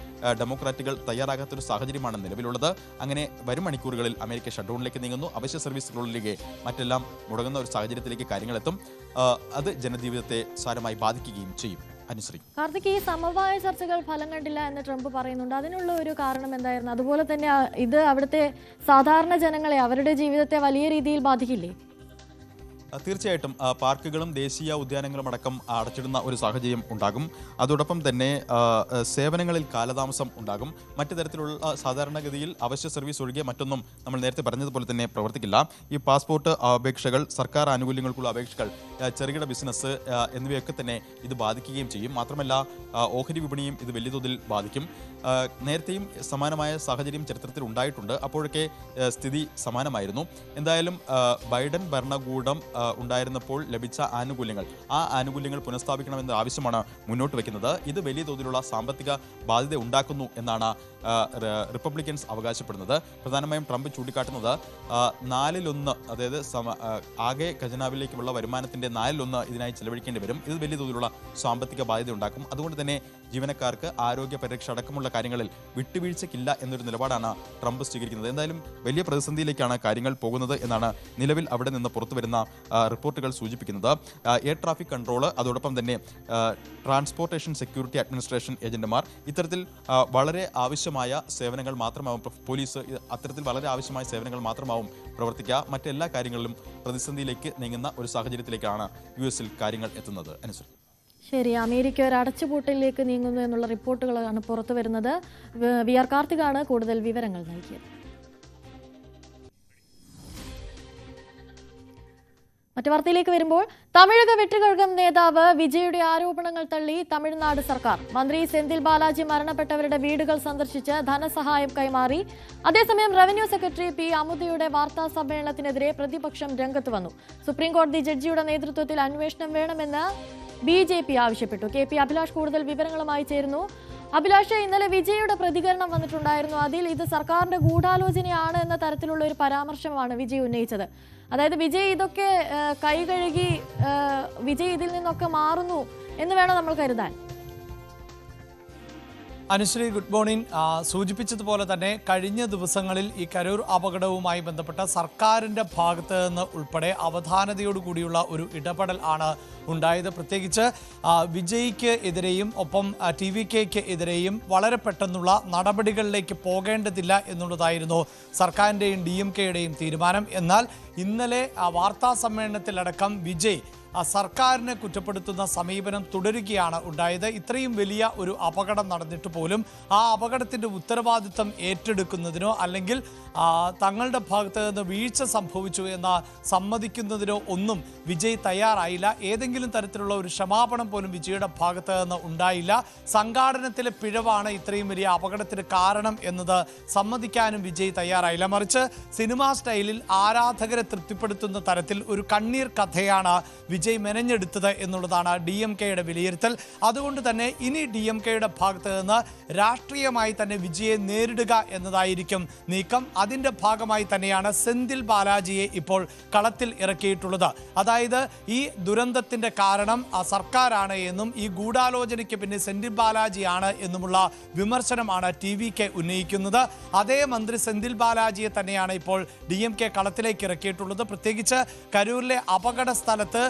ഡെമോക്രാറ്റുകൾ തയ്യാറാകാത്തൊരു സാഹചര്യമാണ് നിലവിലുള്ളത്. അങ്ങനെ വരും മണിക്കൂറുകളിൽ അമേരിക്ക ഷട്ട്ഡൗണിലേക്ക് നീങ്ങുന്നു. അവശ്യ സർവീസുകളിലേക്ക് മറ്റെല്ലാം മുടങ്ങുന്ന ഒരു സാഹചര്യത്തിലേക്ക് കാര്യങ്ങളെത്തും. അത് ജനജീവിതത്തെ സാരമായി ബാധിക്കുകയും ചെയ്യും. അനുശ്രീ, കാർത്തിക്, ഈ സമവായ ചർച്ചകൾ ഫലം കണ്ടില്ല എന്ന് ട്രംപ് പറയുന്നുണ്ട്. അതിനുള്ള ഒരു കാരണം എന്തായിരുന്നു? അതുപോലെ തന്നെ ഇത് അവിടുത്തെ സാധാരണ ജനങ്ങളെ, അവരുടെ ജീവിതത്തെ വലിയ രീതിയിൽ ബാധിക്കില്ലേ? തീർച്ചയായിട്ടും പാർക്കുകളും ദേശീയ ഉദ്യാനങ്ങളും അടക്കം അടച്ചിടുന്ന ഒരു സാഹചര്യം ഉണ്ടാകും. അതോടൊപ്പം തന്നെ സേവനങ്ങളിൽ കാലതാമസം ഉണ്ടാകും. മറ്റു തരത്തിലുള്ള സാധാരണഗതിയിൽ അവശ്യ സർവീസ് ഒഴികെ മറ്റൊന്നും നമ്മൾ നേരത്തെ പറഞ്ഞതുപോലെ തന്നെ പ്രവർത്തിക്കില്ല. ഈ പാസ്പോർട്ട് അപേക്ഷകൾ, സർക്കാർ ആനുകൂല്യങ്ങൾക്കുള്ള അപേക്ഷകൾ, ചെറുകിട ബിസിനസ് എന്നിവയൊക്കെ തന്നെ ഇത് ബാധിക്കുകയും ചെയ്യും. മാത്രമല്ല ഓഹരി വിപണിയും ഇത് വലിയ തോതിൽ ബാധിക്കും. നേരത്തെയും സമാനമായ സാഹചര്യം ചരിത്രത്തിൽ ഉണ്ടായിട്ടുണ്ട്. അപ്പോഴൊക്കെ സ്ഥിതി സമാനമായിരുന്നു. എന്തായാലും ബൈഡൻ ഭരണകൂടം ഉണ്ടായിരുന്നപ്പോൾ ലഭിച്ച ആനുകൂല്യങ്ങൾ, ആ ആനുകൂല്യങ്ങൾ പുനഃസ്ഥാപിക്കണമെന്ന ആവശ്യമാണ് മുന്നോട്ട് വയ്ക്കുന്നത്. ഇത് വലിയ തോതിലുള്ള സാമ്പത്തിക ബാധ്യത ഉണ്ടാക്കുന്നു എന്നാണ് റിപ്പബ്ലിക്കൻസ് അവകാശപ്പെടുന്നത്. പ്രധാനമായും ട്രംപ് ചൂണ്ടിക്കാട്ടുന്നത് 4/1, അതായത് ആകെ ഖജനാവിലേക്കുള്ള വരുമാനത്തിന്റെ 4/1 ഇതിനായി ചെലവഴിക്കേണ്ടി വരും. ഇത് വലിയ തോതിലുള്ള സാമ്പത്തിക ബാധ്യത ഉണ്ടാക്കും. അതുകൊണ്ട് തന്നെ ജീവനക്കാർക്ക് ആരോഗ്യ പരിരക്ഷ അടക്കമുള്ള കാര്യങ്ങളിൽ വിട്ടുവീഴ്ചയ്ക്കില്ല എന്നൊരു നിലപാടാണ് ട്രംപ് സ്വീകരിക്കുന്നത്. എന്തായാലും വലിയ പ്രതിസന്ധിയിലേക്കാണ് കാര്യങ്ങൾ പോകുന്നത് എന്നാണ് നിലവിൽ അവിടെ നിന്ന് പുറത്തുവരുന്ന റിപ്പോർട്ടുകൾ സൂചിപ്പിക്കുന്നത്. എയർ ട്രാഫിക് കൺട്രോൾ, അതോടൊപ്പം തന്നെ ട്രാൻസ്പോർട്ടേഷൻ സെക്യൂരിറ്റി അഡ്മിനിസ്ട്രേഷൻ ഏജന്റുമാർ, ഇത്തരത്തിൽ വളരെ ആവശ്യമായ സേവനങ്ങൾ മാത്രമാവും, പോലീസ് അത്തരത്തിൽ വളരെ ആവശ്യമായ സേവനങ്ങൾ മാത്രമാവും പ്രവർത്തിക്കുക. മറ്റെല്ലാ കാര്യങ്ങളിലും പ്രതിസന്ധിയിലേക്ക് നീങ്ങുന്ന ഒരു സാഹചര്യത്തിലേക്കാണ് US-ൽ കാര്യങ്ങൾ എത്തുന്നത്. അനുസരിച്ച് ശരി, അമേരിക്ക ഒരു അടച്ചുപൂട്ടലിലേക്ക് നീങ്ങുന്നു എന്നുള്ള റിപ്പോർട്ടുകളാണ് പുറത്തു വരുന്നത്. VR കാർത്തികാണ് കൂടുതൽ വിവരങ്ങൾ നൽകിയത്. മറ്റു വാർത്തയിലേക്ക് വരുമ്പോൾ തമിഴക വെട്ടുകഴകം നേതാവ് വിജയുടെ ആരോപണങ്ങൾ തള്ളി തമിഴ്നാട് സർക്കാർ. മന്ത്രി സെന്തിൽ ബാലാജി മരണപ്പെട്ടവരുടെ വീടുകൾ സന്ദർശിച്ച് ധനസഹായം കൈമാറി. അതേസമയം റവന്യൂ സെക്രട്ടറി പി അമുദയുടെ വാർത്താ സമ്മേളനത്തിനെതിരെ പ്രതിപക്ഷം രംഗത്ത് വന്നു. സുപ്രീംകോടതി ജഡ്ജിയുടെ നേതൃത്വത്തിൽ അന്വേഷണം വേണമെന്ന് BJP ആവശ്യപ്പെട്ടു. KP അഭിലാഷ് കൂടുതൽ വിവരങ്ങളുമായി ചേരുന്നു. അഭിലാഷ്, ഇന്നലെ വിജയുടെ പ്രതികരണം വന്നിട്ടുണ്ടായിരുന്നു. അതിൽ ഇത് സർക്കാരിന്റെ ഗൂഢാലോചനയാണ് എന്ന തരത്തിലുള്ള ഒരു പരാമർശമാണ് വിജയ് ഉന്നയിച്ചത്. അതായത് വിജയ് ഇതൊക്കെ കൈകഴുകി വിജയ് ഇതിൽ നിന്നൊക്കെ മാറുന്നു എന്ന് വേണം നമ്മൾ കരുതാൻ. Anusree, good morning. സൂചിപ്പിച്ചതുപോലെ തന്നെ കഴിഞ്ഞ ദിവസങ്ങളിൽ ഈ കരൂർ അപകടവുമായി ബന്ധപ്പെട്ട സർക്കാരിൻ്റെ ഭാഗത്ത് നിന്ന് ഉൾപ്പെടെ അവധാനതയോടുകൂടിയുള്ള ഒരു ഇടപെടൽ ആണ് ഉണ്ടായത്. പ്രത്യേകിച്ച് വിജയ്ക്ക് എതിരെയും ഒപ്പം TVKയ്ക്ക് എതിരെയും വളരെ പെട്ടെന്നുള്ള നടപടികളിലേക്ക് പോകേണ്ടതില്ല എന്നുള്ളതായിരുന്നു സർക്കാരിൻ്റെയും DMKയുടെയും തീരുമാനം. എന്നാൽ ഇന്നലെ വാർത്താ സമ്മേളനത്തിലടക്കം വിജയ് സർക്കാരിനെ കുറ്റപ്പെടുത്തുന്ന സമീപനം തുടരുകയാണ് ഉണ്ടായത്. ഇത്രയും വലിയ ഒരു അപകടം നടന്നിട്ട് പോലും ആ അപകടത്തിൻ്റെ ഉത്തരവാദിത്തം ഏറ്റെടുക്കുന്നതിനോ അല്ലെങ്കിൽ തങ്ങളുടെ ഭാഗത്ത് നിന്ന് വീഴ്ച സംഭവിച്ചു എന്ന് സമ്മതിക്കുന്നതിനോ ഒന്നും വിജയ് തയ്യാറായില്ല. ഏതെങ്കിലും തരത്തിലുള്ള ഒരു ക്ഷമാപണം പോലും വിജയുടെ ഭാഗത്ത് നിന്ന് ഉണ്ടായില്ല. സംഘാടനത്തിലെ പിഴവാണ് ഇത്രയും വലിയ അപകടത്തിന് കാരണം എന്നത് സമ്മതിക്കാനും വിജയ് തയ്യാറായില്ല. മറിച്ച് സിനിമാ സ്റ്റൈലിൽ ആരാധകരെ തൃപ്തിപ്പെടുത്തുന്ന തരത്തിൽ ഒരു കണ്ണീർ കഥയാണ് വിജയ് മെനഞ്ഞെടുത്തത് എന്നുള്ളതാണ് DMKയുടെ വിലയിരുത്തൽ. അതുകൊണ്ട് തന്നെ ഇനി DMKയുടെ ഭാഗത്ത് നിന്ന് രാഷ്ട്രീയമായി തന്നെ വിജയെ നേരിടുക എന്നതായിരിക്കും നീക്കം. അതിൻ്റെ ഭാഗമായി തന്നെയാണ് സെന്തിൽ ബാലാജിയെ ഇപ്പോൾ കളത്തിൽ ഇറക്കിയിട്ടുള്ളത്. അതായത് ഈ ദുരന്തത്തിൻ്റെ കാരണം സർക്കാരാണ് എന്നും ഈ ഗൂഢാലോചനയ്ക്ക് പിന്നെ സെന്തിൽ ബാലാജിയാണ് എന്നുമുള്ള വിമർശനമാണ് TVK ഉന്നയിക്കുന്നത്. അതേ മന്ത്രി സെന്തിൽ ബാലാജിയെ തന്നെയാണ് ഇപ്പോൾ DMK കളത്തിലേക്ക് ഇറക്കിയിട്ടുള്ളത്. പ്രത്യേകിച്ച് കരൂരിലെ അപകട സ്ഥലത്ത്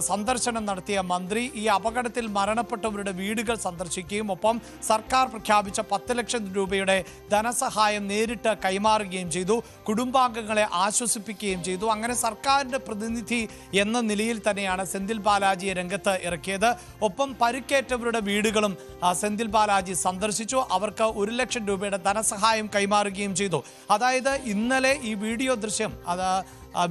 സന്ദർശനം നടത്തിയ മന്ത്രി ഈ അപകടത്തിൽ മരണപ്പെട്ടവരുടെ വീടുകൾ സന്ദർശിക്കുകയും ഒപ്പം സർക്കാർ പ്രഖ്യാപിച്ച 10 ലക്ഷം രൂപയുടെ ധനസഹായം നേരിട്ട് കൈമാറുകയും ചെയ്തു. കുടുംബാംഗങ്ങളെ ആശ്വസിപ്പിക്കുകയും ചെയ്തു. അങ്ങനെ സർക്കാരിൻ്റെ പ്രതിനിധി എന്ന നിലയിൽ തന്നെയാണ് സെന്തിൽ ബാലാജിയെ രംഗത്ത് ഇറക്കിയത്. ഒപ്പം പരിക്കേറ്റവരുടെ വീടുകളും സെന്തിൽ ബാലാജി സന്ദർശിച്ചു. അവർക്ക് 1 ലക്ഷം രൂപയുടെ ധനസഹായം കൈമാറുകയും ചെയ്തു. അതായത് ഇന്നലെ ഈ വീഡിയോ ദൃശ്യം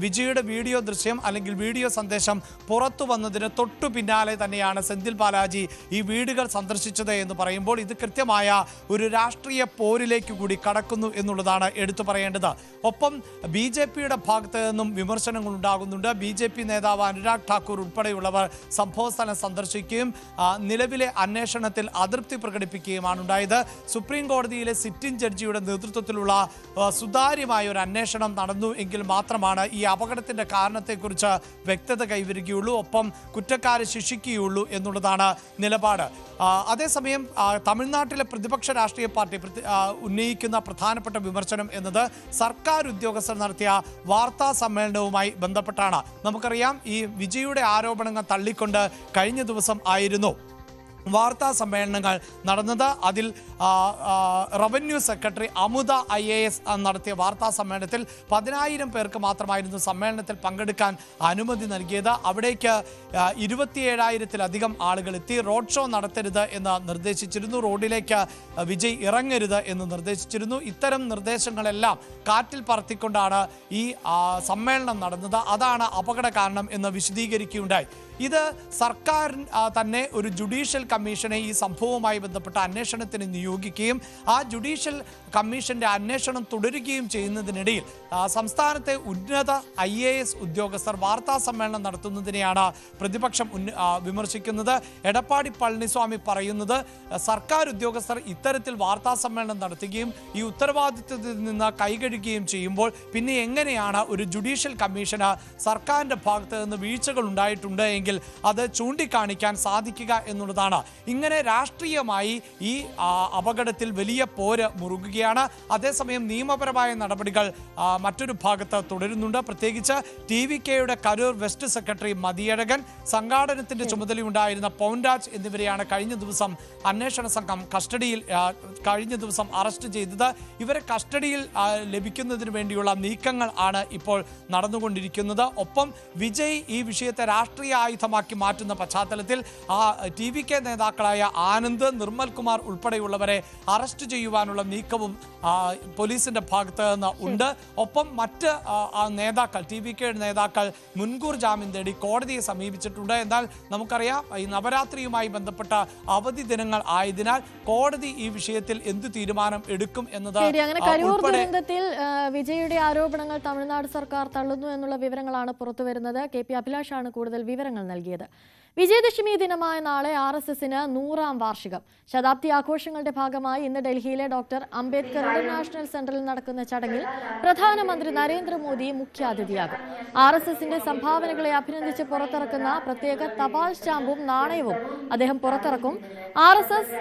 വിജയുടെ വീഡിയോ ദൃശ്യം അല്ലെങ്കിൽ വീഡിയോ സന്ദേശം പുറത്തു വന്നതിന് തൊട്ടു പിന്നാലെ തന്നെയാണ് സെന്തിൽ ബാലാജി ഈ വീടുകൾ സന്ദർശിച്ചത് എന്ന് പറയുമ്പോൾ ഇത് കൃത്യമായ ഒരു രാഷ്ട്രീയ പോരിലേക്ക് കൂടി കടക്കുന്നു എന്നുള്ളതാണ് എടുത്തു പറയേണ്ടത്. ഒപ്പം BJPയുടെ ഭാഗത്ത് നിന്നും വിമർശനങ്ങൾ ഉണ്ടാകുന്നുണ്ട്. BJP നേതാവ് അനുരാഗ് ഠാക്കൂർ ഉൾപ്പെടെയുള്ളവർ സംഭവസ്ഥലം സന്ദർശിക്കുകയും നിലവിലെ അന്വേഷണത്തിൽ അതൃപ്തി പ്രകടിപ്പിക്കുകയുമാണ് ഉണ്ടായത്. സുപ്രീം കോടതിയിലെ സിറ്റിംഗ് ജഡ്ജിയുടെ നേതൃത്വത്തിലുള്ള സുതാര്യമായ ഒരു അന്വേഷണം നടന്നു എങ്കിൽ മാത്രമാണ് ഈ അപകടത്തിന്റെ കാരണത്തെക്കുറിച്ച് വ്യക്തത കൈവരിക്കുകയുള്ളൂ, ഒപ്പം കുറ്റക്കാരെ ശിക്ഷിക്കുകയുള്ളൂ എന്നുള്ളതാണ് നിലപാട്. അതേസമയം തമിഴ്നാട്ടിലെ പ്രതിപക്ഷ രാഷ്ട്രീയ പാർട്ടി ഉന്നയിക്കുന്ന പ്രധാനപ്പെട്ട വിമർശനം എന്നത് സർക്കാർ ഉദ്യോഗസ്ഥർ നടത്തിയ വാർത്താ സമ്മേളനവുമായി ബന്ധപ്പെട്ടാണ്. നമുക്കറിയാം ഈ വിജയുടെ ആരോപണങ്ങൾ തള്ളിക്കൊണ്ട് കഴിഞ്ഞ ദിവസം ആയിരുന്നു വാർത്താ സമ്മേളനങ്ങൾ നടന്നത്. അതിൽ റവന്യൂ സെക്രട്ടറി അമുദ IAS നടത്തിയ വാർത്താ സമ്മേളനത്തിൽ 10,000 പേർക്ക് മാത്രമായിരുന്നു സമ്മേളനത്തിൽ പങ്കെടുക്കാൻ അനുമതി നൽകിയത്. അവിടേക്ക് 27,000-ത്തിലധികം ആളുകൾ എത്തി. റോഡ് ഷോ നടത്തരുത് എന്ന് നിർദ്ദേശിച്ചിരുന്നു. റോഡിലേക്ക് വിജയ് ഇറങ്ങരുത് എന്ന് നിർദ്ദേശിച്ചിരുന്നു. ഇത്തരം നിർദ്ദേശങ്ങളെല്ലാം കാറ്റിൽ പറത്തിക്കൊണ്ടാണ് ഈ സമ്മേളനം നടന്നത്. അതാണ് അപകട കാരണം എന്ന് വിശദീകരിക്കുകയുണ്ടായി. ഇത് സർക്കാർ തന്നെ ഒരു ജുഡീഷ്യൽ കമ്മീഷനെ ഈ സംഭവവുമായി ബന്ധപ്പെട്ട അന്വേഷണത്തിന് നിയോഗിക്കുകയും ആ ജുഡീഷ്യൽ കമ്മീഷന്റെ അന്വേഷണം തുടരുകയും ചെയ്യുന്നതിനിടയിൽ സംസ്ഥാനത്തെ ഉന്നത IAS ഉദ്യോഗസ്ഥർ വാർത്താ സമ്മേളനം നടത്തുന്നതിനെയാണ് പ്രതിപക്ഷം വിമർശിക്കുന്നത്. എടപ്പാടി പളനിസ്വാമി പറയുന്നത് സർക്കാർ ഉദ്യോഗസ്ഥർ ഇത്തരത്തിൽ വാർത്താ സമ്മേളനം നടത്തുകയും ഈ ഉത്തരവാദിത്വത്തിൽ നിന്ന് കൈകഴുകുകയും ചെയ്യുമ്പോൾ പിന്നെ എങ്ങനെയാണ് ഒരു ജുഡീഷ്യൽ കമ്മീഷന് സർക്കാരിൻ്റെ ഭാഗത്ത് നിന്ന് വീഴ്ചകൾ ഉണ്ടായിട്ടുണ്ട് എങ്കിൽ അത് ചൂണ്ടിക്കാണിക്കാൻ സാധിക്കുക എന്നുള്ളതാണ്. ഇങ്ങനെ രാഷ്ട്രീയമായി ഈ അപകടത്തിൽ വലിയ പോര് മുറുകുകയാണ്. അതേസമയം നിയമപരമായ നടപടികൾ മറ്റൊരു ഭാഗത്ത് തുടരുന്നുണ്ട്. പ്രത്യേകിച്ച് TVKയുടെ കരൂർ വെസ്റ്റ് സെക്രട്ടറി മതിയഴകൻ, സംഘാടനത്തിന്റെ ചുമതലയുണ്ടായിരുന്ന പൗൻരാജ് എന്നിവരെയാണ് കഴിഞ്ഞ ദിവസം അന്വേഷണ സംഘം കഴിഞ്ഞ ദിവസം അറസ്റ്റ് ചെയ്തത്. ഇവരെ കസ്റ്റഡിയിൽ ലഭിക്കുന്നതിന് വേണ്ടിയുള്ള നീക്കങ്ങൾ ആണ് ഇപ്പോൾ നടന്നുകൊണ്ടിരിക്കുന്നത്. ഒപ്പം വിജയ് ഈ വിഷയത്തെ രാഷ്ട്രീയ ആയുധമാക്കി മാറ്റുന്ന പശ്ചാത്തലത്തിൽ ആ TVK നേതാക്കളായ ആനന്ദ്, നിർമ്മൽ കുമാർ ഉൾപ്പെടെയുള്ളവരെ അറസ്റ്റ് ചെയ്യുവാനുള്ള നീക്കവും പോലീസിന്റെ ഭാഗത്ത് നിന്ന് ഉണ്ട്. ഒപ്പം മറ്റ് നേതാക്കൾ, TVK നേതാക്കൾ മുൻകൂർ ജാമ്യം തേടി കോടതിയെ സമീപിച്ചിട്ടുണ്ട്. എന്നാൽ നമുക്കറിയാം ഈ നവരാത്രിയുമായി ബന്ധപ്പെട്ട അവധി ദിനങ്ങൾ ആയതിനാൽ കോടതി ഈ വിഷയത്തിൽ എന്ത് തീരുമാനം എടുക്കും എന്നത് കരൂർ ദുരന്തത്തിൽ വിജയുടെ ആരോപണങ്ങൾ തമിഴ്നാട് സർക്കാർ തള്ളുന്നു എന്നുള്ള വിവരങ്ങളാണ് പുറത്തുവരുന്നത്. KP അഭിലാഷാണ് കൂടുതൽ വിവരങ്ങൾ നൽകിയത്. വിജയദശമി ദിനമായ നാളെ RSSന് 100ാം വാർഷികം. ശതാബ്ദി ആഘോഷങ്ങളുടെ ഭാഗമായി ഇന്ന് ഡൽഹിയിലെ ഡോക്ടർ അംബേദ്കർ ഇന്റർനാഷണൽ സെന്ററിൽ നടക്കുന്ന ചടങ്ങിൽ പ്രധാനമന്ത്രി നരേന്ദ്രമോദി മുഖ്യാതിഥിയാകും. RSSന്റെ സംഭാവനകളെ അഭിനന്ദിച്ച് പുറത്തിറക്കുന്ന പ്രത്യേക തപാൽ സ്റ്റാമ്പും നാണയവും അദ്ദേഹം പുറത്തിറക്കും. RSS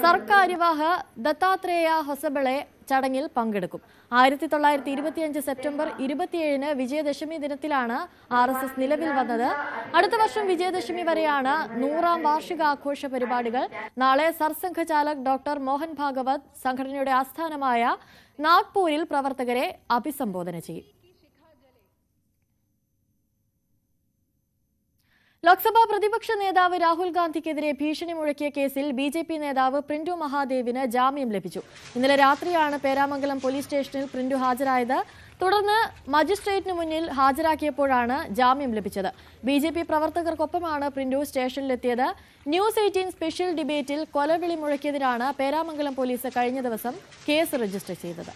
സർക്കാര്യവാഹ ദത്താത്രേയ ഹൊസബളെ ചടങ്ങിൽ പങ്കെടുക്കും. 1925 സെപ്റ്റംബർ 27 വിജയദശമി ദിനത്തിലാണ് RSS നിലവിൽ വന്നത്. അടുത്ത വർഷം വിജയദശമി വരെയാണ് 100ാം വാർഷികാഘോഷ പരിപാടികൾ. നാളെ സർസംഘചാലക് ഡോക്ടർ മോഹൻ ഭാഗവത് സംഘടനയുടെ ആസ്ഥാനമായ നാഗ്പൂരിൽ പ്രവർത്തകരെ അഭിസംബോധന ചെയ്യും. ലോക്സഭാ പ്രതിപക്ഷ നേതാവ് രാഹുൽ ഗാന്ധിക്കെതിരെ ഭീഷണി മുഴക്കിയ കേസിൽ BJP നേതാവ് പ്രിന്റു മഹാദേവിന് ജാമ്യം ലഭിച്ചു. ഇന്നലെ രാത്രിയാണ് പേരാമംഗലം പോലീസ് സ്റ്റേഷനിൽ പ്രിന്റു ഹാജരായത്. തുടർന്ന് മജിസ്ട്രേറ്റിന് മുന്നിൽ ഹാജരാക്കിയപ്പോഴാണ് ജാമ്യം ലഭിച്ചത്. BJP പ്രവർത്തകർക്കൊപ്പമാണ് പ്രിന്റു സ്റ്റേഷനിലെത്തിയത്. ന്യൂസ് 18 സ്പെഷ്യൽ ഡിബേറ്റിൽ കൊലവിളി മുഴക്കിയതിനാണ് പേരാമംഗലം പോലീസ് കഴിഞ്ഞ ദിവസം കേസ് രജിസ്റ്റർ ചെയ്തത്.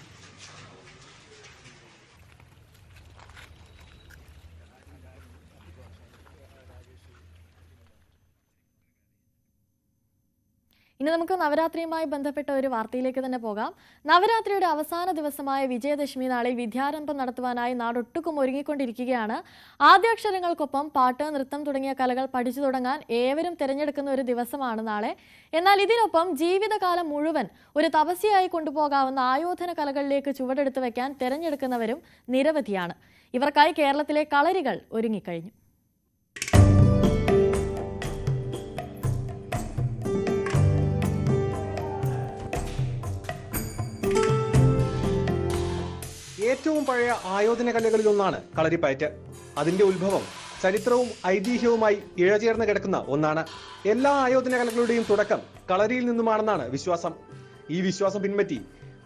ഇനി നമുക്ക് നവരാത്രിയുമായി ബന്ധപ്പെട്ട ഒരു വാർത്തയിലേക്ക് തന്നെ പോകാം. നവരാത്രിയുടെ അവസാന ദിവസമായ വിജയദശമി നാളിൽ വിദ്യാരംഭം നടത്തുവാനായി നാടൊട്ടുക്കും ഒരുങ്ങിക്കൊണ്ടിരിക്കുകയാണ്. ആദ്യാക്ഷരങ്ങൾക്കൊപ്പം പാട്ട്, നൃത്തം തുടങ്ങിയ കലകൾ പഠിച്ചു തുടങ്ങാൻ ഏവരും തിരഞ്ഞെടുക്കുന്ന ഒരു ദിവസമാണ് നാളെ. എന്നാൽ ഇതിനൊപ്പം ജീവിതകാലം മുഴുവൻ ഒരു തപസ്യയായി കൊണ്ടുപോകാവുന്ന ആയോധന കലകളിലേക്ക് ചുവടെടുത്ത് വയ്ക്കാൻ തിരഞ്ഞെടുക്കുന്നവരും നിരവധിയാണ്. ഇവർക്കായി കേരളത്തിലെ കളരികൾ ഒരുങ്ങിക്കഴിഞ്ഞു. ഏറ്റവും പഴയ ആയോധന കലകളിലൊന്നാണ് കളരിപ്പയറ്റ്. അതിന്റെ ഉത്ഭവം ചരിത്രവും ഐതിഹ്യവുമായി ഇഴചേർന്ന് കിടക്കുന്ന ഒന്നാണ്. എല്ലാ ആയോധന കലകളുടെയും തുടക്കം കളരിയിൽ നിന്നുമാണെന്നാണ് വിശ്വാസം. ഈ വിശ്വാസം പിൻപറ്റി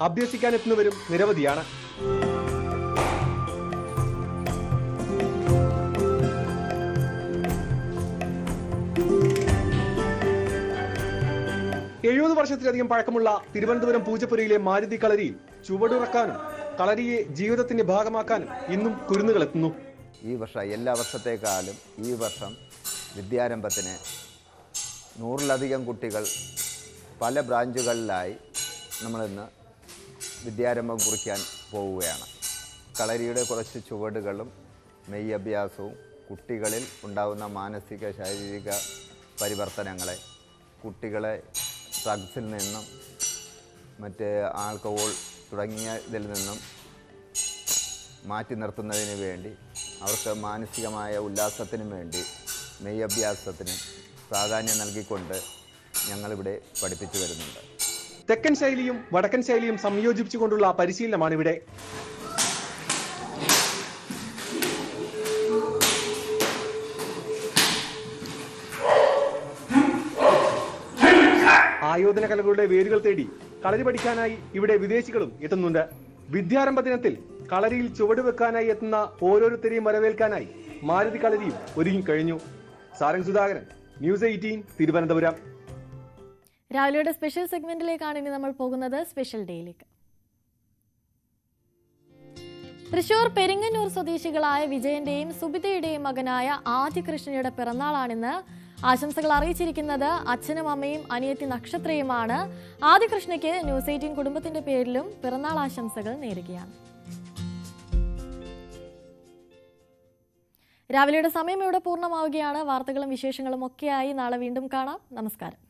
അഭ്യസിക്കാനെത്തുന്നവരും നിരവധിയാണ്. വർഷത്തിലധികം പഴക്കമുള്ള തിരുവനന്തപുരം പൂജപ്പുരയിലെ മാരുതി കളരിയിൽ ചുവടുറക്കാനും കളരിയെ ജീവിതത്തിന്റെ ഭാഗമാക്കാനും ഇന്നും കുരുന്നുകളെത്തുന്നു. ഈ വർഷം എല്ലാ വർഷത്തേക്കാളും ഈ വർഷം വിദ്യാരംഭത്തിന് 100-ലധികം കുട്ടികൾ പല ബ്രാഞ്ചുകളിലായി നമ്മളിന്ന് വിദ്യാരംഭം കുറിക്കാൻ പോവുകയാണ്. കളരിയുടെ കുറച്ച് ചുവടുകളും മെയ് അഭ്യാസവും കുട്ടികളിൽ ഉണ്ടാകുന്ന മാനസിക ശാരീരിക പരിവർത്തനങ്ങളെ, കുട്ടികളെ ഡ്രഗ്സിൽ നിന്നും മറ്റ് ആൽക്കഹോൾ തുടങ്ങിയതിൽ നിന്നും മാറ്റി നിർത്തുന്നതിന് വേണ്ടി, അവർക്ക് മാനസികമായ ഉല്ലാസത്തിനും വേണ്ടി മെയ് അഭ്യാസത്തിന് പ്രാധാന്യം നൽകിക്കൊണ്ട് ഞങ്ങളിവിടെ പഠിപ്പിച്ചു വരുന്നുണ്ട്. തെക്കൻ ശൈലിയും വടക്കൻ ശൈലിയും സംയോജിപ്പിച്ചുകൊണ്ടുള്ള പരിശീലനമാണിവിടെ. ആയോധന കലകളുടെ വേരുകൾ തേടി കളരി പഠിക്കാനായി ഇവിടെ വിദേശികളും എത്തുന്നുണ്ട്. വിദ്യാരംഭ ദിനത്തിൽ കളരിയിൽ ചുവടുവെക്കാനായി എത്തുന്ന ഓരോരുത്തരെയും വരവേൽക്കാനായി മാരുതി കളരിയും ഒരുങ്ങിക്കഴിഞ്ഞു. സാരംഗ് സുധാകരൻ, ന്യൂസ് 18 തിരുവനന്തപുരം. രാവിലെയുടെ സ്പെഷ്യൽ സെഗ്മെന്റിലേക്കാണ് ഇനി നമ്മൾ പോകുന്നത്. സ്പെഷ്യൽ ഡേയിലേക്ക്. തൃശൂർ പെരിങ്ങന്നൂർ സ്വദേശികളായ വിജയന്റെയും സുബിതയുടെയും മകനായ ആദികൃഷ്ണയുടെ പിറന്നാളാണിന്ന്. ആശംസകൾ അറിയിച്ചിരിക്കുന്നത് അച്ഛനും അമ്മയും അനിയത്തി നക്ഷത്രയുമാണ്. ആദികൃഷ്ണയ്ക്ക് ന്യൂസ് 18 കുടുംബത്തിന്റെ പേരിലും പിറന്നാൾ ആശംസകൾ നേരുകയാണ്. രാവിലെയുടെ സമയം ഇവിടെ പൂർണ്ണമാവുകയാണ്. വാർത്തകളും വിശേഷങ്ങളും ഒക്കെയായി നാളെ വീണ്ടും കാണാം. നമസ്കാരം.